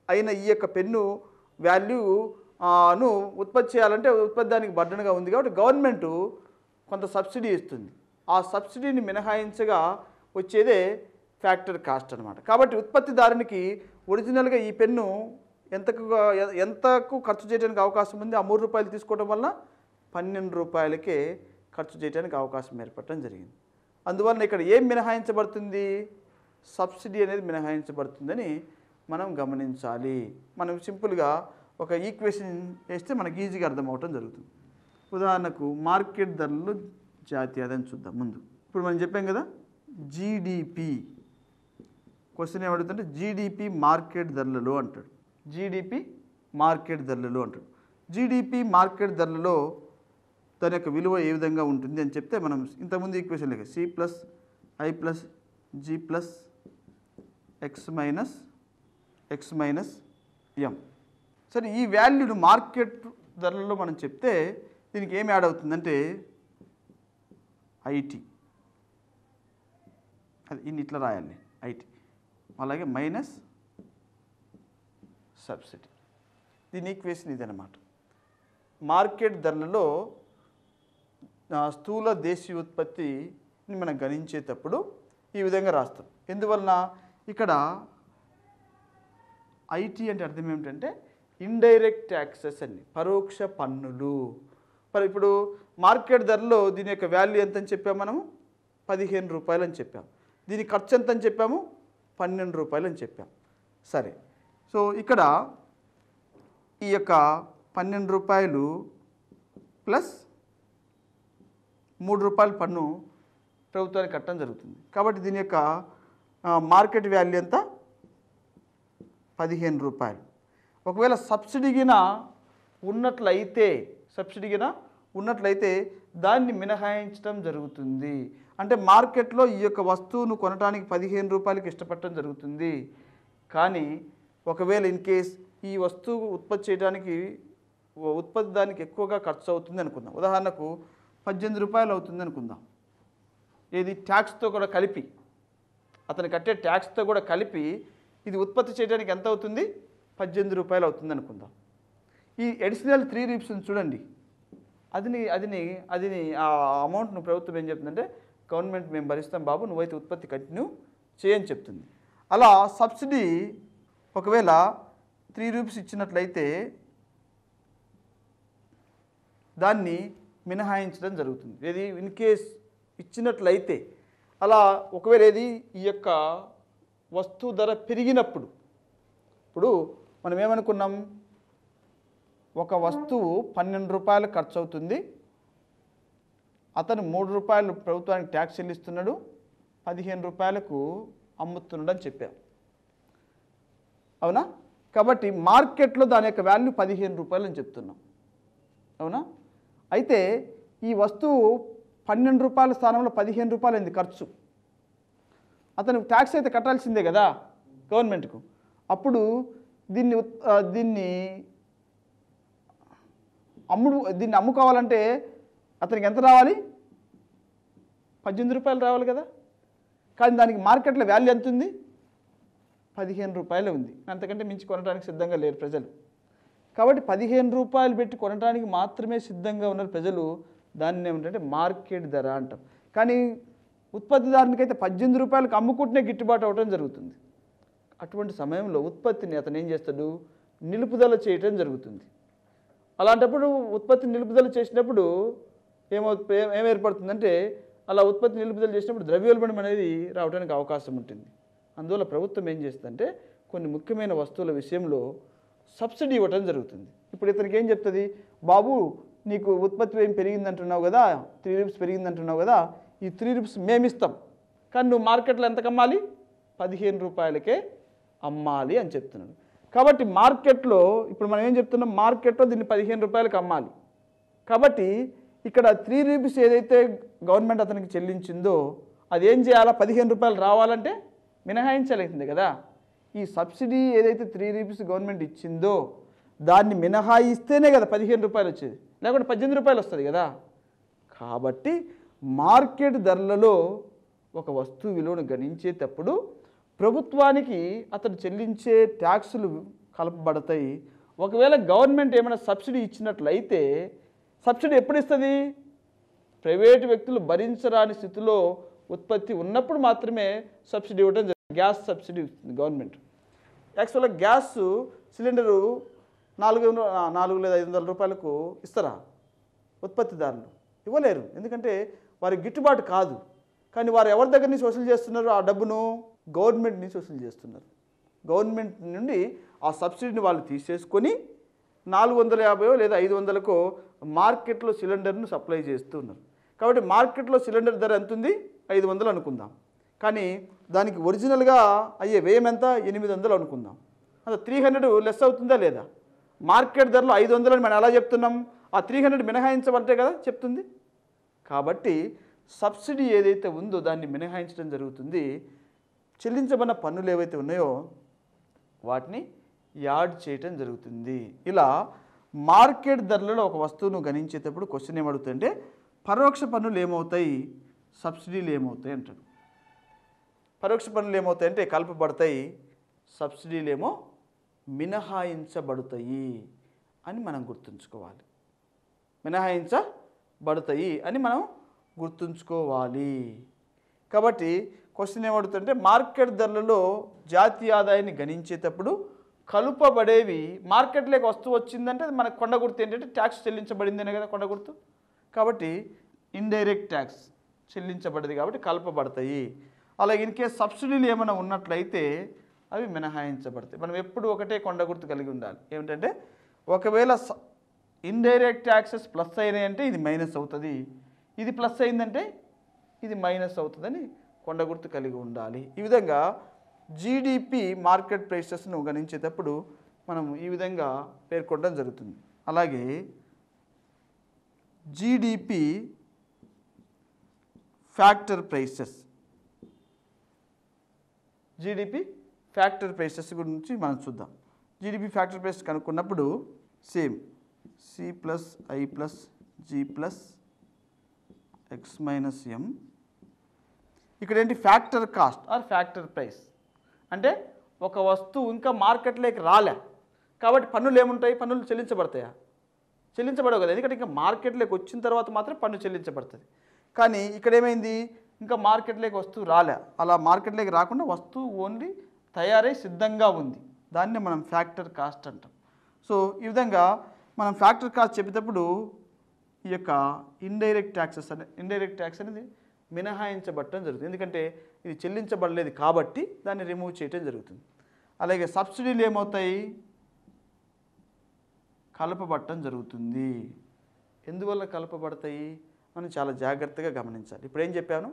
అయిన ఈ యొక్క పెన్ను వాల్యూను ఉత్పత్తి చేయాలంటే ఉత్పత్తి దానికి బర్డన్గా ఉంది కాబట్టి గవర్నమెంట్ కొంత సబ్సిడీ ఇస్తుంది. ఆ సబ్సిడీని మినహాయించగా వచ్చేదే ఫ్యాక్టర్ కాస్ట్ అనమాట. కాబట్టి ఉత్పత్తిదారునికి ఒరిజినల్గా ఈ పెన్ను ఎంతకు ఖర్చు చేయడానికి అవకాశం ఉంది? ఆ 3 రూపాయలు తీసుకోవడం వల్ల 12 రూపాయలకే ఖర్చు చేయడానికి అవకాశం ఏర్పడటం జరిగింది. అందువలన ఇక్కడ ఏం మినహాయించబడుతుంది? సబ్సిడీ అనేది మినహాయించబడుతుందని మనం గమనించాలి. మనం సింపుల్గా ఒక ఈక్వేషన్ వేస్తే మనకి ఈజీగా అర్థమవటం జరుగుతుంది. ఉదాహరణకు మార్కెట్ ధరలు జాతీయ ఆదాయం చూద్దాం. ముందు ఇప్పుడు మనం చెప్పాం కదా, జీడిపి క్వశ్చన్ ఏమడుగుతుంటే జీడిపి మార్కెట్ ధరలలో అంటాడు. జీడిపి మార్కెట్ ధరలలో అంటాడు. జీడిపి మార్కెట్ ధరలలో దాని యొక్క విలువ ఏ విధంగా ఉంటుంది అని చెప్తే మనం ఇంతకుముందు ఈక్వేషన్ లెక్క C plus I plus G plus X minus M. సరే, ఈ వాల్యూను మార్కెట్ ధరలలో మనం చెప్తే దీనికి ఏమి యాడ్ అవుతుందంటే ఐటీ, అది ఇన్ని ఇట్లా రాయాలి ఐటీ, అలాగే మైనస్ సబ్సిడీ. దీని ఈక్వేషన్ ఇదన్నమాట. మార్కెట్ ధరలలో స్థూల దేశీయ ఉత్పత్తిని మనం గణించేటప్పుడు ఈ విధంగా రాస్తాం. ఎందువలన ఇక్కడ ఐటీ అంటే అర్థం ఏమిటంటే ఇండైరెక్ట్ ట్యాక్సెస్ అని, పరోక్ష పన్నులు. మరి ఇప్పుడు మార్కెట్ ధరలో దీని యొక్క వాల్యూ ఎంత అని చెప్పాము మనము? 15 రూపాయలు అని చెప్పాము. దీని ఖర్చు ఎంత అని చెప్పాము? 12 రూపాయలు అని చెప్పాం. సరే, సో ఇక్కడ ఈ యొక్క 12 రూపాయలు ప్లస్ 3 రూపాయల పన్ను ప్రభుత్వానికి కట్టడం జరుగుతుంది. కాబట్టి దీని యొక్క మార్కెట్ వాల్యూ ఎంత? 15 రూపాయలు. ఒకవేళ సబ్సిడీ గిన ఉన్నట్లయితే దాన్ని మినహాయించడం జరుగుతుంది. అంటే మార్కెట్లో ఈ యొక్క వస్తువును కొనడానికి 15 రూపాయలకి ఇష్టపడటం జరుగుతుంది. కానీ ఒకవేళ ఇన్ కేస్ ఈ వస్తువు ఉత్పత్తి చేయడానికి దానికి ఎక్కువగా ఖర్చు అవుతుంది అనుకుందాం. ఉదాహరణకు 18 రూపాయలు అవుతుంది అనుకుందాం. ఇది ట్యాక్స్తో కూడా కలిపి, అతను కట్టే ట్యాక్స్తో కూడా కలిపి ఇది ఉత్పత్తి చేయడానికి ఎంత అవుతుంది? 18 రూపాయలు అవుతుంది అనుకుందాం. ఈ అడిషనల్ 3 రూపీస్ని చూడండి, అదిని ఆ అమౌంట్ను ప్రభుత్వం ఏం చెప్తుందంటే గవర్నమెంట్ మేము భరిస్తాం బాబు, నువ్వైతే ఉత్పత్తి కంటిన్యూ చేయని చెప్తుంది. అలా సబ్సిడీ ఒకవేళ 3 రూపీస్ ఇచ్చినట్లయితే దాన్ని మినహాయించడం జరుగుతుంది. ఏది ఇన్ కేస్ ఇచ్చినట్లయితే. అలా ఒకవేళ ఏది ఈ యొక్క వస్తువు ధర పెరిగినప్పుడు, ఇప్పుడు మనం ఏమనుకున్నాం, ఒక వస్తువు 12 రూపాయలు ఖర్చు అవుతుంది, అతను 3 రూపాయలు ప్రభుత్వానికి ట్యాక్స్ చెల్లిస్తున్నాడు, 15 రూపాయలకు అమ్ముతున్నాడు అని చెప్పాం, అవునా? కాబట్టి మార్కెట్లో దాని యొక్క వాల్యూ 15 రూపాయలు అని చెప్తున్నాం, అవునా? అయితే ఈ వస్తువు 12 రూపాయల స్థానంలో 15 రూపాయలు అయింది ఖర్చు. అతను ట్యాక్స్ అయితే కట్టాల్సిందే కదా గవర్నమెంట్కు. అప్పుడు దీన్ని అమ్ముకోవాలంటే అతనికి ఎంత రావాలి? 18 రూపాయలు రావాలి కదా. కానీ దానికి మార్కెట్లో వాల్యూ ఎంత ఉంది? 15 రూపాయలు ఉంది. అంతకంటే మించి కొనడానికి సిద్ధంగా లేరు ప్రజలు. కాబట్టి 15 రూపాయలు పెట్టి కొనడానికి మాత్రమే సిద్ధంగా ఉన్నారు ప్రజలు. దాన్ని ఏమిటంటే మార్కెట్ ధర అంటాం. కానీ ఉత్పత్తిదారునికైతే 18 రూపాయలకు అమ్ముకుంటేనే గిట్టుబాటు అవ్వడం జరుగుతుంది. అటువంటి సమయంలో ఉత్పత్తిని అతను ఏం చేస్తాడు? నిలుపుదల చేయటం జరుగుతుంది. అలాంటప్పుడు ఉత్పత్తి నిలుపుదల చేసినప్పుడు ఏం ఏర్పడుతుందంటే, అలా ఉత్పత్తి నిలుపుదల చేసినప్పుడు ద్రవ్యోల్బణం అనేది రావడానికి అవకాశం ఉంటుంది. అందువల్ల ప్రభుత్వం ఏం చేస్తుందంటే కొన్ని ముఖ్యమైన వస్తువుల విషయంలో సబ్సిడీ ఇవ్వటం జరుగుతుంది. ఇప్పుడు ఇతనికి ఏం చెప్తుంది? బాబు, నీకు ఉత్పత్తి ఏం పెరిగిందంటున్నావు కదా, 3 రూపీస్ పెరిగిందంటున్నావు కదా, ఈ 3 రూపీస్ మేము ఇస్తాం, కానీ నువ్వు మార్కెట్లో ఎంతకు అమ్మాలి? 15 రూపాయలకే అమ్మాలి అని చెప్తున్నాడు. కాబట్టి మార్కెట్లో ఇప్పుడు మనం ఏం చెప్తున్నాం? మార్కెట్లో దీన్ని 15 రూపాయలకు అమ్మాలి. కాబట్టి ఇక్కడ 3 రూపీస్ ఏదైతే గవర్నమెంట్ అతనికి చెల్లించిందో అది ఏం చేయాలా? 15 రూపాయలు రావాలంటే మినహాయించలేసింది కదా. ఈ సబ్సిడీ ఏదైతే 3 రూపీస్ గవర్నమెంట్ ఇచ్చిందో దాన్ని మినహాయిస్తేనే కదా 15 రూపాయలు వచ్చేది, లేకుంటే 18 రూపాయలు వస్తుంది కదా. కాబట్టి మార్కెట్ ధరలలో ఒక వస్తువు విలువను గణించేటప్పుడు ప్రభుత్వానికి అతను చెల్లించే ట్యాక్సులు కలపబడతాయి. ఒకవేళ గవర్నమెంట్ ఏమైనా సబ్సిడీ ఇచ్చినట్లయితే, సబ్సిడీ ఎప్పుడు ఇస్తుంది? ప్రైవేటు వ్యక్తులు భరించరాని స్థితిలో ఉత్పత్తి ఉన్నప్పుడు మాత్రమే సబ్సిడీ ఇవ్వడం జరుగుతుంది. గ్యాస్ సబ్సిడీ ఇస్తుంది గవర్నమెంట్. యాక్చువల్గా గ్యాస్ సిలిండరు 400 లేదా 500 రూపాయలకు ఇస్తారా? ఉత్పత్తిదారులు ఇవ్వలేరు, ఎందుకంటే వారికి గిట్టుబాటు కాదు. కానీ వారు ఎవరి దగ్గర నుంచి వసూలు చేస్తున్నారు? ఆ డబ్బును గవర్నమెంట్ నుంచి వసూలు చేస్తున్నారు. గవర్నమెంట్ నుండి ఆ సబ్సిడీని వాళ్ళు తీసేసుకొని 450 లేదా 500కు మార్కెట్లో సిలిండర్ను సప్లై చేస్తున్నారు. కాబట్టి మార్కెట్లో సిలిండర్ ధర ఎంత ఉంది? 500 అనుకుందాం. కానీ దానికి ఒరిజినల్గా అయ్యే వ్యయం ఎంత 800 అనుకుందాం. అది 300 లెస్ అవుతుందా లేదా? మార్కెట్ ధరలో 500 అని మనం ఎలా చెప్తున్నాం? ఆ 300 మినహాయించబట్టే కదా చెప్తుంది. కాబట్టి సబ్సిడీ ఏదైతే ఉందో దాన్ని మినహాయించడం జరుగుతుంది. చెల్లించబడిన పన్నులు ఏవైతే ఉన్నాయో వాటిని యాడ్ చేయటం జరుగుతుంది. ఇలా మార్కెట్ ధరలలో ఒక వస్తువును గణించేటప్పుడు క్వశ్చన్ ఏమడుగుతుందంటే పరోక్ష పన్నులు ఏమవుతాయి, సబ్సిడీలు ఏమవుతాయి అంటాడు. పరోక్ష పన్నులు ఏమవుతాయంటే కలపబడతాయి, సబ్సిడీలు ఏమో మినహాయించబడతాయి అని మనం గుర్తుంచుకోవాలి. మినహాయించబడతాయి అని మనం గుర్తుంచుకోవాలి. కాబట్టి క్వశ్చన్ ఏమడుగుతుందంటే మార్కెట్ ధరలలో జాతీయ ఆదాయాన్ని గణించేటప్పుడు కలుపబడేవి మార్కెట్లోకి వస్తువు వచ్చిందంటే అది మనకు కొండ గుర్తు ఏంటంటే ట్యాక్స్ చెల్లించబడిందనే కదా కొండ గుర్తు. కాబట్టి ఇండైరెక్ట్ ట్యాక్స్ చెల్లించబడేది కాబట్టి కలపబడతాయి. అలాగే ఇన్ కేసు సబ్సిడీలు ఏమైనా ఉన్నట్లయితే అవి మినహాయించబడతాయి. మనం ఎప్పుడు ఒకటే కొండ గుర్తు కలిగి ఉండాలి. ఏమిటంటే ఒకవేళ ఇండైరెక్ట్ ట్యాక్సెస్ ప్లస్ అయినాయి అంటే ఇది మైనస్ అవుతుంది, ఇది ప్లస్ అయిందంటే ఇది మైనస్ అవుతుందని కొండ గుర్తు కలిగి ఉండాలి. ఈ విధంగా జీడిపి మార్కెట్ ప్రైసెస్ను గణించేటప్పుడు మనం ఈ విధంగా పేర్కొనడం జరుగుతుంది. అలాగే GDP factor prices, GDP factor prices గురించి మనం చూద్దాం. జీడిపి ఫ్యాక్టర్ ప్రైస్ కనుక్కున్నప్పుడు same C plus I plus G plus X minus M. ఇక్కడ ఏంటి factor cost or factor price అంటే ఒక వస్తువు ఇంకా మార్కెట్లోకి రాలే కాబట్టి పన్నులు ఏముంటాయి, పన్నులు చెల్లించబడతాయా? చెల్లించబడవు కదా, ఎందుకంటే ఇంకా మార్కెట్లోకి వచ్చిన తర్వాత మాత్రం పన్ను చెల్లించబడుతుంది. కానీ ఇక్కడ ఏమైంది, ఇంకా మార్కెట్లోకి వస్తువు రాలే, అలా మార్కెట్లోకి రాకుండా వస్తువు ఓన్లీ తయారై సిద్ధంగా ఉంది, దాన్ని మనం ఫ్యాక్టర్ కాస్ట్ అంటాం. సో ఈ విధంగా మనం ఫ్యాక్టర్ కాస్ట్ చెప్పేటప్పుడు ఈ యొక్క ఇండైరెక్ట్ ట్యాక్స్ అనేది మినహాయించబడటం జరుగుతుంది. ఎందుకంటే ఇది చెల్లించబడలేదు కాబట్టి దాన్ని రిమూవ్ చేయటం జరుగుతుంది. అలాగే సబ్సిడీలు ఏమవుతాయి, కలపబడటం జరుగుతుంది. ఎందువల్ల కలపబడతాయి మనం చాలా జాగ్రత్తగా గమనించాలి. ఇప్పుడు ఏం చెప్పాను,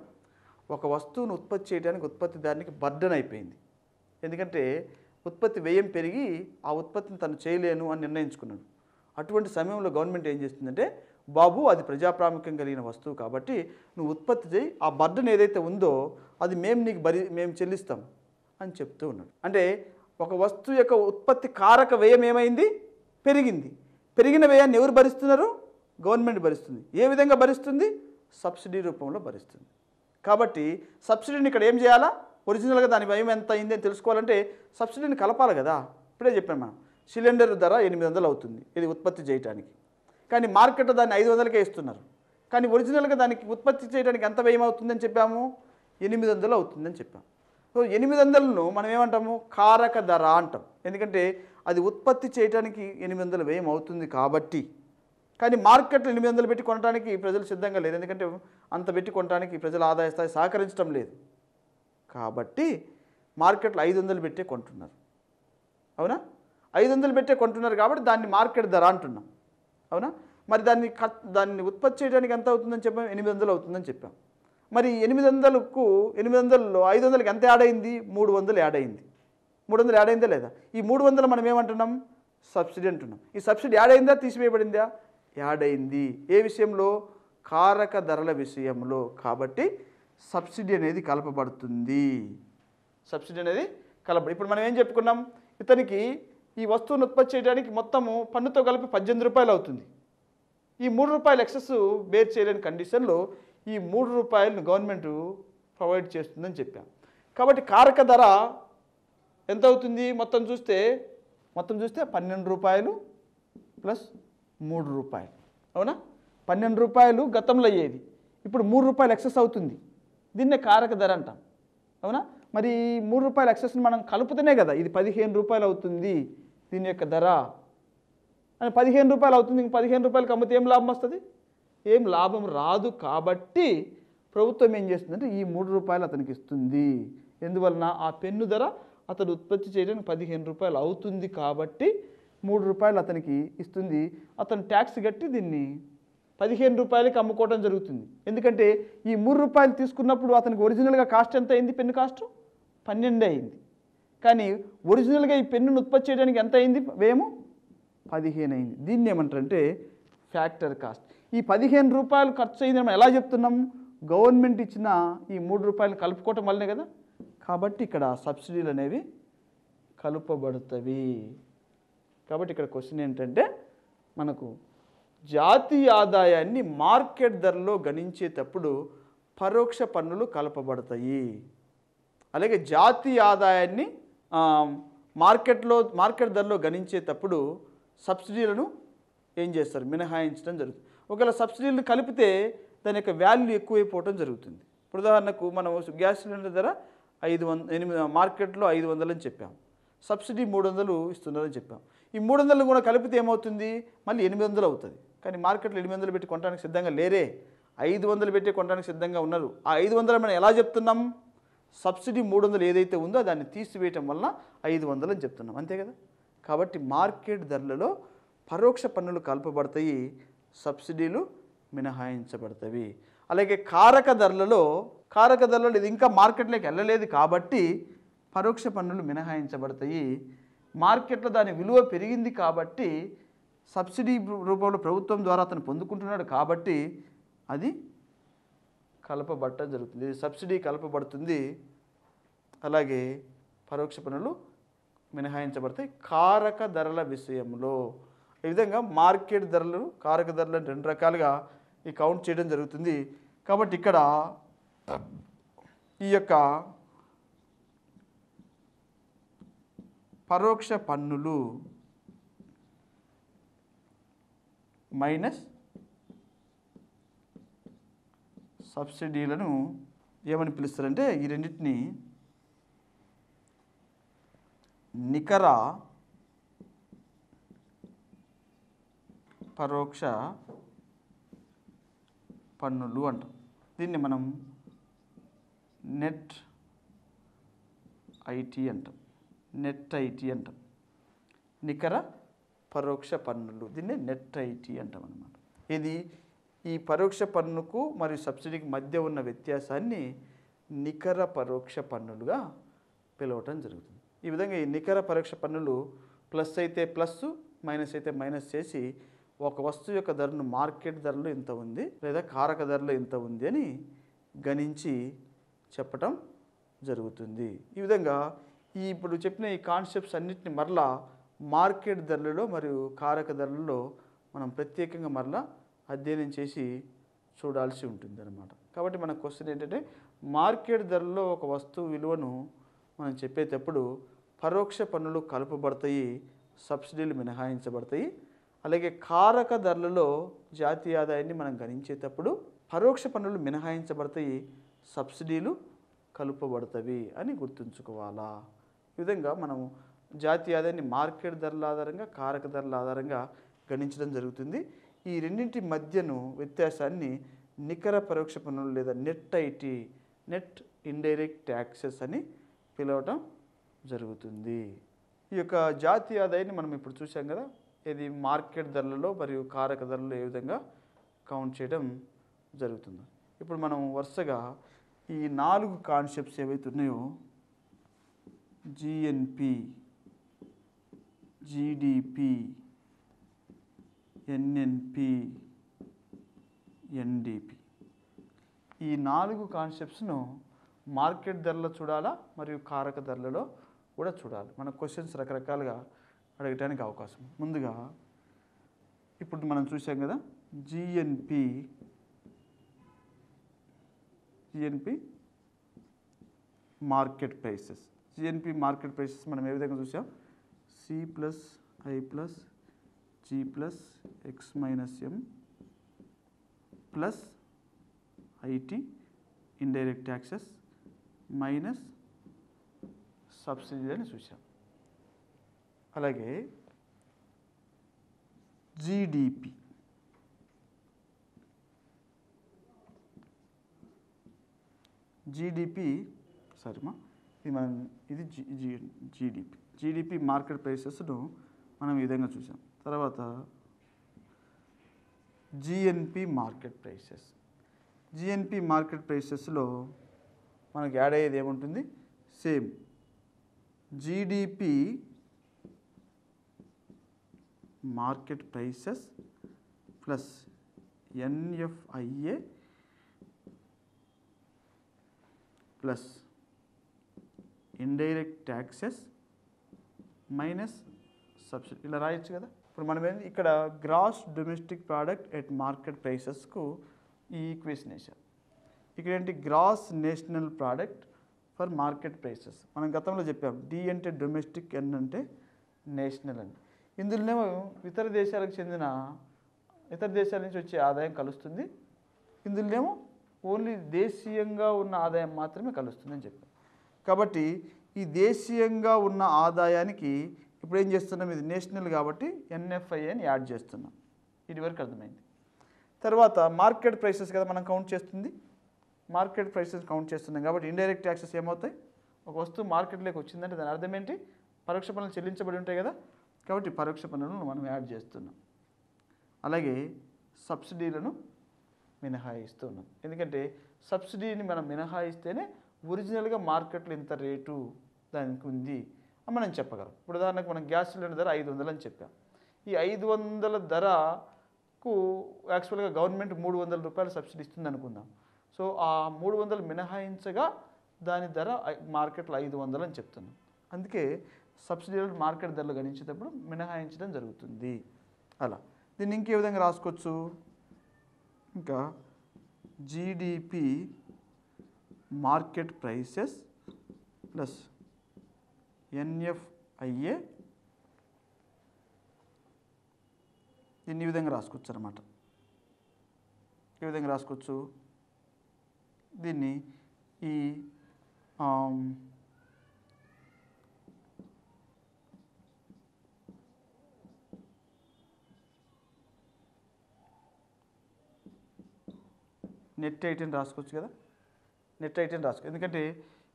ఒక వస్తువును ఉత్పత్తి చేయడానికి ఉత్పత్తిదారునికి బర్డెన్ అయిపోయింది. ఎందుకంటే ఉత్పత్తి వ్యయం పెరిగి ఆ ఉత్పత్తిని తను చేయలేను అని నిర్ణయించుకున్నాడు. అటువంటి సమయంలో గవర్నమెంట్ ఏం చేస్తుందంటే బాబు అది ప్రజాప్రాముఖ్యం కలిగిన వస్తువు కాబట్టి నువ్వు ఉత్పత్తి చేయి, ఆ బర్డెన్ ఏదైతే ఉందో అది మేము చెల్లిస్తాం అని చెప్తూ ఉన్నాడు. అంటే ఒక వస్తువు యొక్క ఉత్పత్తి కారక వ్యయం ఏమైంది, పెరిగింది. పెరిగిన వ్యయాన్ని ఎవరు భరిస్తున్నారు, గవర్నమెంట్ భరిస్తుంది. ఏ విధంగా భరిస్తుంది, సబ్సిడీ రూపంలో భరిస్తుంది. కాబట్టి సబ్సిడీని ఇక్కడ ఏం చేయాలా, ఒరిజినల్గా దాని వ్యయం ఎంత అయింది అని తెలుసుకోవాలంటే సబ్సిడీని కలపాలి కదా. ఇప్పుడే చెప్పాను మనం, సిలిండర్ ధర 800 అవుతుంది ఇది ఉత్పత్తి చేయడానికి, కానీ మార్కెట్లో దాన్ని 500కే ఇస్తున్నారు. కానీ ఒరిజినల్గా దానికి ఉత్పత్తి చేయడానికి ఎంత వ్యయం అవుతుందని చెప్పాము, 800 అవుతుందని చెప్పాము. సో 800ను మనం ఏమంటాము, కారక ధర అంటాం. ఎందుకంటే అది ఉత్పత్తి చేయడానికి 800 వ్యయం అవుతుంది కాబట్టి. కానీ మార్కెట్లో 800 పెట్టి కొనడానికి ప్రజలు సిద్ధంగా లేదు, ఎందుకంటే అంత పెట్టి కొనడానికి ప్రజల ఆదాయ స్థాయి సహకరించడం లేదు. కాబట్టి మార్కెట్లో 500 పెట్టే కొంటున్నారు. అవునా, 500 పెట్టే కొంటున్నారు కాబట్టి దాన్ని మార్కెట్ ధర అంటున్నాం. అవునా, మరి దాన్ని ఉత్పత్తి చేయడానికి ఎంత అవుతుందని చెప్పాం, 800 అవుతుందని చెప్పాం. మరి 800లో 500కి ఎంత యాడ్ అయింది, 300 యాడ్ అయింది. 300 యాడ్ అయిందా లేదా? ఈ 300 మనం ఏమంటున్నాం, సబ్సిడీ అంటున్నాం. ఈ సబ్సిడీ యాడ్ అయిందా తీసివేయబడిందా, యాడ్ అయింది. ఏ విషయంలో, కారక ధరల విషయంలో. కాబట్టి సబ్సిడీ అనేది కలపబడుతుంది. సబ్సిడీ అనేది ఇప్పుడు మనం ఏం చెప్పుకున్నాం, ఇతనికి ఈ వస్తువును ఉత్పత్తి చేయడానికి మొత్తము పన్నుతో కలిపి 18 రూపాయలు అవుతుంది. ఈ 3 రూపాయలు ఎక్సెస్ బేర్ చేయలేని కండిషన్లో ఈ 3 రూపాయలను గవర్నమెంట్ ప్రొవైడ్ చేస్తుందని చెప్పాం. కాబట్టి కారక ధర ఎంత అవుతుంది, మొత్తం చూస్తే 12 రూపాయలు ప్లస్ 3 రూపాయలు. అవునా, 12 రూపాయలు గతంలో అయ్యేది, ఇప్పుడు 3 రూపాయలు ఎక్సెస్ అవుతుంది. దీన్నే కారక ధర అంటాం. అవునా, మరి 3 రూపాయల ఎక్సెస్ని మనం కలుపుతూనే కదా ఇది 15 రూపాయలు అవుతుంది దీని యొక్క ధర అని. 15 రూపాయలు అవుతుంది, ఇంక 15 రూపాయలకి అమ్మితే ఏం లాభం వస్తుంది, ఏం లాభం రాదు. కాబట్టి ప్రభుత్వం ఏం చేస్తుందంటే ఈ 3 రూపాయలు అతనికి ఇస్తుంది. ఎందువలన ఆ పెన్ను ధర అతడు ఉత్పత్తి చేయడానికి 15 రూపాయలు అవుతుంది కాబట్టి 3 రూపాయలు అతనికి ఇస్తుంది. అతను ట్యాక్స్ కట్టి దీన్ని రూపాయలకి అమ్ముకోవడం జరుగుతుంది. ఎందుకంటే ఈ రూపాయలు తీసుకున్నప్పుడు అతనికి ఒరిజినల్గా కాస్ట్ ఎంత అయింది? పెన్ను కాస్ట్ 12 అయింది. కానీ ఒరిజినల్గా ఈ పెన్నును ఉత్పత్తి చేయడానికి ఎంత అయింది? వ్యయము 15 అయింది. దీన్ని ఏమంటారంటే ఫ్యాక్టర్ కాస్ట్. ఈ 15 రూపాయలు ఖర్చు అయింది మనం ఎలా చెప్తున్నాం? గవర్నమెంట్ ఇచ్చిన ఈ 3 రూపాయలు కలుపుకోవటం వల్లనే కదా. కాబట్టి ఇక్కడ సబ్సిడీలు అనేవి కలుపబడుతవి. కాబట్టి ఇక్కడ క్వశ్చన్ ఏంటంటే మనకు జాతీయ ఆదాయాన్ని మార్కెట్ ధరలో గణించేటప్పుడు పరోక్ష పన్నులు కలపబడతాయి. అలాగే జాతీయ ఆదాయాన్ని మార్కెట్ ధరలో గణించేటప్పుడు సబ్సిడీలను ఏం చేస్తారు? మినహాయించడం జరుగుతుంది. ఒకవేళ సబ్సిడీలను కలిపితే దాని యొక్క వాల్యూ ఎక్కువైపోవడం జరుగుతుంది. ఇప్పుడు ఉదాహరణకు మనం గ్యాస్ సిలిండర్ ధర 500 మార్కెట్లో 500 అని చెప్పాం, సబ్సిడీ 300 ఇస్తున్నారని చెప్పాం. ఈ 300 కూడా కలిపితే ఏమవుతుంది? మళ్ళీ 800 అవుతుంది. కానీ మార్కెట్లో 800 పెట్టి కొనడానికి సిద్ధంగా లేరే, 500 పెట్టి కొనడానికి సిద్ధంగా ఉన్నారు. ఆ 500 మనం ఎలా చెప్తున్నాం? సబ్సిడీ 300 ఏదైతే ఉందో దాన్ని తీసివేయటం వల్ల 500 అని చెప్తున్నాం, అంతే కదా. కాబట్టి మార్కెట్ ధరలలో పరోక్ష పన్నులు కలపబడతాయి, సబ్సిడీలు మినహాయించబడతాయి. అలాగే కారక ధరలలో ఇది ఇంకా మార్కెట్లోకి వెళ్ళలేదు కాబట్టి పరోక్ష పన్నులు మినహాయించబడతాయి. మార్కెట్లో దాని విలువ పెరిగింది కాబట్టి సబ్సిడీ రూపంలో ప్రభుత్వం ద్వారా అతను పొందుకుంటున్నాడు కాబట్టి అది కలపబడటం జరుగుతుంది. సబ్సిడీ కలపబడుతుంది. అలాగే పరోక్ష పన్నులు మినహాయించబడతాయి కారక ధరల విషయంలో. ఈ విధంగా మార్కెట్ ధరలు, కారక ధరలను 2 రకాలుగా ఈ కౌంట్ చేయడం జరుగుతుంది. కాబట్టి ఇక్కడ ఈ యొక్క పరోక్ష పన్నులు మైనస్ సబ్సిడీలను ఏమని పిలుస్తారంటే ఈ రెండింటిని నికర పరోక్ష పన్నులు అంటాం. దీన్ని మనం నెట్ ఐటీ అంటాం. నికర పరోక్ష పన్నులు, దీన్ని నెట్ ఐటీ అంటాం అన్నమాట. ఇది ఈ పరోక్ష పన్నుకు మరియు సబ్సిడీకి మధ్య ఉన్న వ్యత్యాసాన్ని నికర పరోక్ష పన్నులుగా పిలవటం జరుగుతుంది. ఈ విధంగా ఈ నికర పరోక్ష పన్నులు ప్లస్ అయితే ప్లస్, మైనస్ అయితే మైనస్ చేసి ఒక వస్తువు యొక్క ధరను మార్కెట్ ధరలో ఇంత ఉంది లేదా కారక ధరలో ఇంత ఉంది అని గణించి చెప్పటం జరుగుతుంది. ఈ విధంగా ఇప్పుడు చెప్పిన ఈ కాన్సెప్ట్స్ అన్నిటిని మరలా మార్కెట్ ధరలలో మరియు కారక ధరలలో మనం ప్రత్యేకంగా మరలా అధ్యయనం చేసి చూడాల్సి ఉంటుంది అన్నమాట. కాబట్టి మన క్వశ్చన్ ఏంటంటే మార్కెట్ ధరలో ఒక వస్తువు విలువను మనం చెప్పేటప్పుడు పరోక్ష పన్నులు కలుపబడతాయి, సబ్సిడీలు మినహాయించబడతాయి. అలాగే కారక ధరలలో జాతీయ ఆదాయాన్ని మనం గణించేటప్పుడు పరోక్ష పన్నులు మినహాయించబడతాయి, సబ్సిడీలు కలుపబడతాయి అని గుర్తుంచుకోవాలా. ఈ విధంగా మనము జాతీయ ఆదాయాన్ని మార్కెట్ ధరల ఆధారంగా, కారక ధరల ఆధారంగా గణించడం జరుగుతుంది. ఈ రెండింటి మధ్యను వ్యత్యాసాన్ని నికర పరోక్ష పన్నులు లేదా net IT, net indirect taxes అని పిలవటం జరుగుతుంది. ఈ యొక్క జాతీయ ఆదాయాన్ని మనం ఇప్పుడు చూసాం కదా, ఇది మార్కెట్ ధరలలో మరియు కారక ధరలలో ఏ విధంగా కౌంట్ చేయడం జరుగుతుంది. ఇప్పుడు మనం వరుసగా ఈ 4 కాన్సెప్ట్స్ ఏవైతే ఉన్నాయో జిఎన్పి, జిడిపి, ఎన్ఎన్పి, ఎన్డిపి, ఈ 4 కాన్సెప్ట్స్ను మార్కెట్ ధరలో చూడాలా మరియు కారక ధరలలో కూడా చూడాలి. మన క్వశ్చన్స్ రకరకాలుగా అడగటానికి అవకాశం. ముందుగా ఇప్పుడు మనం చూసాం కదా GNP market prices. GNP market prices మనం ఏ విధంగా చూసాం? C+I+G+X-M plus IT indirect taxes minus subsidy అని చూసాం. అలాగే జీడిపి, ఇది జీడిపి మార్కెట్ ప్రైసెస్ను మనం ఈ విధంగా చూసాం. తర్వాత GNP market prices. GNP market ప్రైసెస్లో మనకి యాడ్ అయ్యేది ఏముంటుంది? Same GDP market prices plus NFIA plus indirect taxes minus subsidy, ఇలా రాయొచ్చు కదా. ఇప్పుడు మనం ఏంటి ఇక్కడ gross domestic product at market ప్రైసెస్కు ఈ ఈక్వేషన్ వేసాం. ఇక్కడ ఏంటి? Gross national product for market prices. మనం గతంలో చెప్పాం డి అంటే డొమెస్టిక్, ఎన్ అంటే నేషనల్ అని. ఇందులోనేమో ఇతర దేశాలకు చెందిన ఇతర దేశాల నుంచి వచ్చే ఆదాయం కలుస్తుంది, ఇందులోనేమో ఓన్లీ దేశీయంగా ఉన్న ఆదాయం మాత్రమే కలుస్తుంది అని చెప్పాం. కాబట్టి ఈ దేశీయంగా ఉన్న ఆదాయానికి ఇప్పుడు ఏం చేస్తున్నాం? ఇది నేషనల్ కాబట్టి ఎన్ఎఫ్ఐని యాడ్ చేస్తున్నాం. ఇది వరకు అర్థమైంది. తర్వాత మార్కెట్ ప్రైసెస్ కదా మనం కౌంట్ చేస్తుంది, మార్కెట్ ప్రైసెస్ కౌంట్ చేస్తున్నాం కాబట్టి ఇండైరెక్ట్ ట్యాక్సెస్ ఏమవుతాయి? ఒక వస్తువు మార్కెట్లోకి వచ్చిందంటే దాని అర్థం ఏంటి? పరోక్ష పన్నులు చెల్లించబడి ఉంటాయి కదా, కాబట్టి పరోక్ష పన్నులను మనం యాడ్ చేస్తున్నాం. అలాగే సబ్సిడీలను మినహాయిస్తున్నాం. ఎందుకంటే సబ్సిడీని మనం మినహాయిస్తేనే ఒరిజినల్గా మార్కెట్లో ఇంత రేటు దానికి ఉంది అని మనం చెప్పగలం. ఇప్పుడు ఉదాహరణకు మనం గ్యాస్ సిలిండర్ ధర 500 అని చెప్పాం. ఈ 500 ధరకు యాక్చువల్గా గవర్నమెంట్ 300 రూపాయలు సబ్సిడీ ఇస్తుంది అనుకుందాం. సో ఆ 300 మినహాయించగా దాని ధర మార్కెట్లో 500 అని చెప్తున్నాం. అందుకే సబ్సిడీలను మార్కెట్ ధరలు గణించేటప్పుడు మినహాయించడం జరుగుతుంది. అలా దీన్ని ఇంకే విధంగా రాసుకోవచ్చు? ఇంకా GDP market prices plus NFIA, దీన్ని ఈ విధంగా రాసుకోవచ్చు అన్నమాట. ఏ విధంగా రాసుకోవచ్చు దీన్ని? ఈ నెట్ ఐటెం రాసుకోవచ్చు కదా, నెట్ ఐటెం రాసుకో. ఎందుకంటే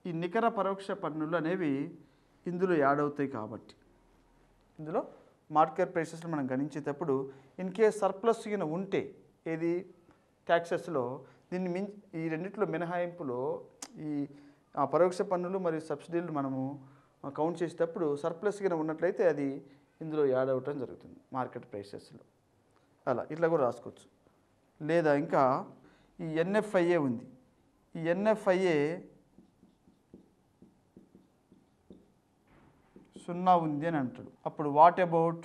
ఈ నికర పరోక్ష పన్నులు అనేవి ఇందులో యాడ్ అవుతాయి కాబట్టి, ఇందులో మార్కెట్ ప్రైసెస్లో మనం గణించేటప్పుడు ఇన్ కేస్ సర్ప్లస్ ఉంటే ఏది ట్యాక్సెస్లో దీన్ని ఈ రెండిట్లో మినహాయింపులో ఈ పరోక్ష పన్నులు మరియు సబ్సిడీలు మనము కౌంట్ చేసేటప్పుడు సర్ప్లస్ ఉన్నట్లయితే అది ఇందులో యాడ్ అవ్వటం జరుగుతుంది మార్కెట్ ప్రైసెస్లో. అలా ఇట్లా కూడా రాసుకోవచ్చు. లేదా ఇంకా ఈ ఎన్ఎఫ్ఐఏ ఉంది, ఈ ఎన్ఎఫ్ఐఏ 0 ఉంది అని అంటాడు. అప్పుడు what about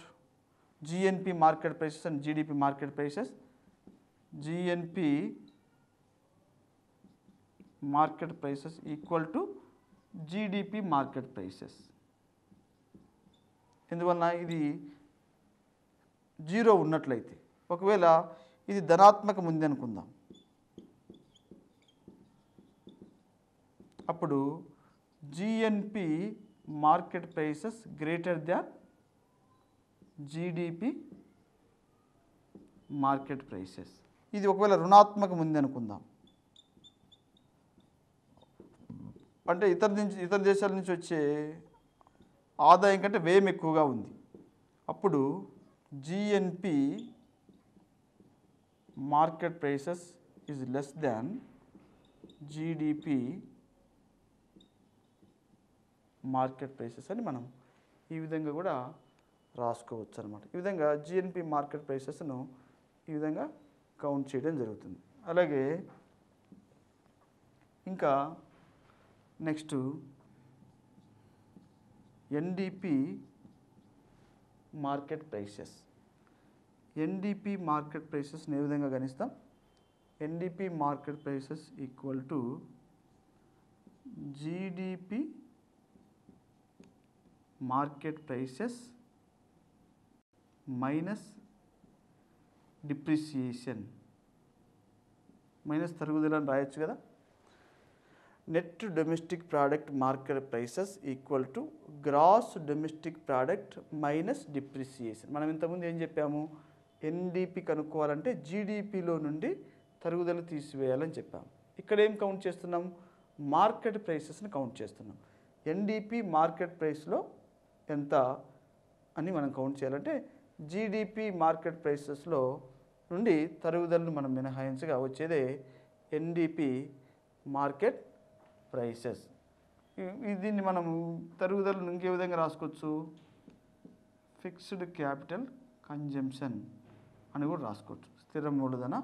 GNP market prices and GDP market prices? GNP market prices equal to GDP market prices. ఎందువలన ఇది 0 ఉన్నట్లయితే, ఒకవేళ ఇది ధనాత్మకం ఉంది అనుకుందాం, అప్పుడు GNP market prices greater than GDP market prices. ఇది ఒకవేళ రుణాత్మకం ఉంది అనుకుందాం, అంటే ఇతర దేశాల నుంచి వచ్చే ఆదాయం కంటే వ్యయం ఎక్కువగా ఉంది, అప్పుడు GNP market prices is less than GDP market prices అని మనం ఈ విధంగా కూడా రాసుకోవచ్చు అన్నమాట. ఈ విధంగా జిఎన్పి మార్కెట్ ప్రైసెస్ను ఈ విధంగా కౌంట్ చేయడం జరుగుతుంది. అలాగే ఇంకా next NDP market prices. NDP market ప్రైసెస్ని ఏ విధంగా గణిస్తాం? NDP market prices equal to GDP market prices minus depreciation, minus తరుగుదల అని రాయొచ్చు కదా. Net domestic product market prices equal to gross domestic product minus depreciation. మనం ఇంతకుముందు ఏం చెప్పాము? ఎన్డిపి కనుక్కోవాలంటే జీడిపిలో నుండి తరుగుదల తీసివేయాలని చెప్పాము. ఇక్కడ ఏం కౌంట్ చేస్తున్నాం? మార్కెట్ ప్రైసెస్ని కౌంట్ చేస్తున్నాం. ఎన్డిపి మార్కెట్ ప్రైస్లో ఎంత అని మనం కౌంట్ చేయాలంటే జీడిపి మార్కెట్ ప్రైసెస్లో నుండి తరుగుదలను మనం మినహాయించగా వచ్చేదే ఎన్డిపి మార్కెట్ ప్రైసెస్. దీన్ని మనం తరుగుదలను ఇంకే విధంగా రాసుకోవచ్చు, ఫిక్స్డ్ క్యాపిటల్ కన్జంప్షన్ అని కూడా రాసుకోవచ్చు, స్థిర మూలధన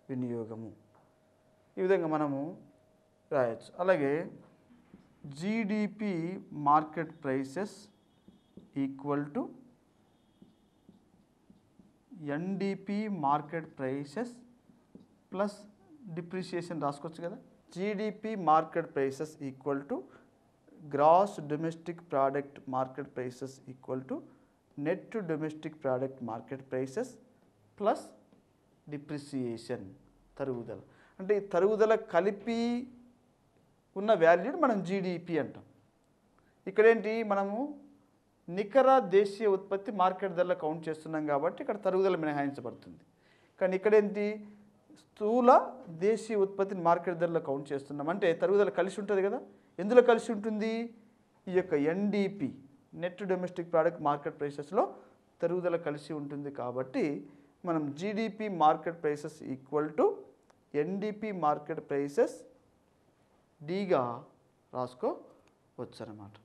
వినియోగము. ఈ విధంగా మనము రాయొచ్చు. అలాగే GDP market prices equal to NDP market prices plus depreciation రాసుకోవచ్చు కదా. GDP market prices equal to gross domestic product market prices equal to net domestic product market prices plus depreciation, తరుగుదల. అంటే ఈ తరుగుదల కలిపి ఉన్న వాల్యూని మనం జీడిపి అంటాం. ఇక్కడేంటి, మనము నికర దేశీయ ఉత్పత్తి మార్కెట్ ధరలో కౌంట్ చేస్తున్నాం కాబట్టి ఇక్కడ తరుగుదల మినహాయించబడుతుంది. కానీ ఇక్కడేంటి, స్థూల దేశీయ ఉత్పత్తిని మార్కెట్ ధరలో కౌంట్ చేస్తున్నాం అంటే తరుగుదల కలిసి ఉంటుంది కదా. ఎందులో కలిసి ఉంటుంది, ఈ యొక్క NDP net domestic product market ప్రైసెస్లో తరుగుదల కలిసి ఉంటుంది. కాబట్టి మనం GDP market prices equal to NDP market prices డిగా రాసుకోవచ్చు అన్నమాట.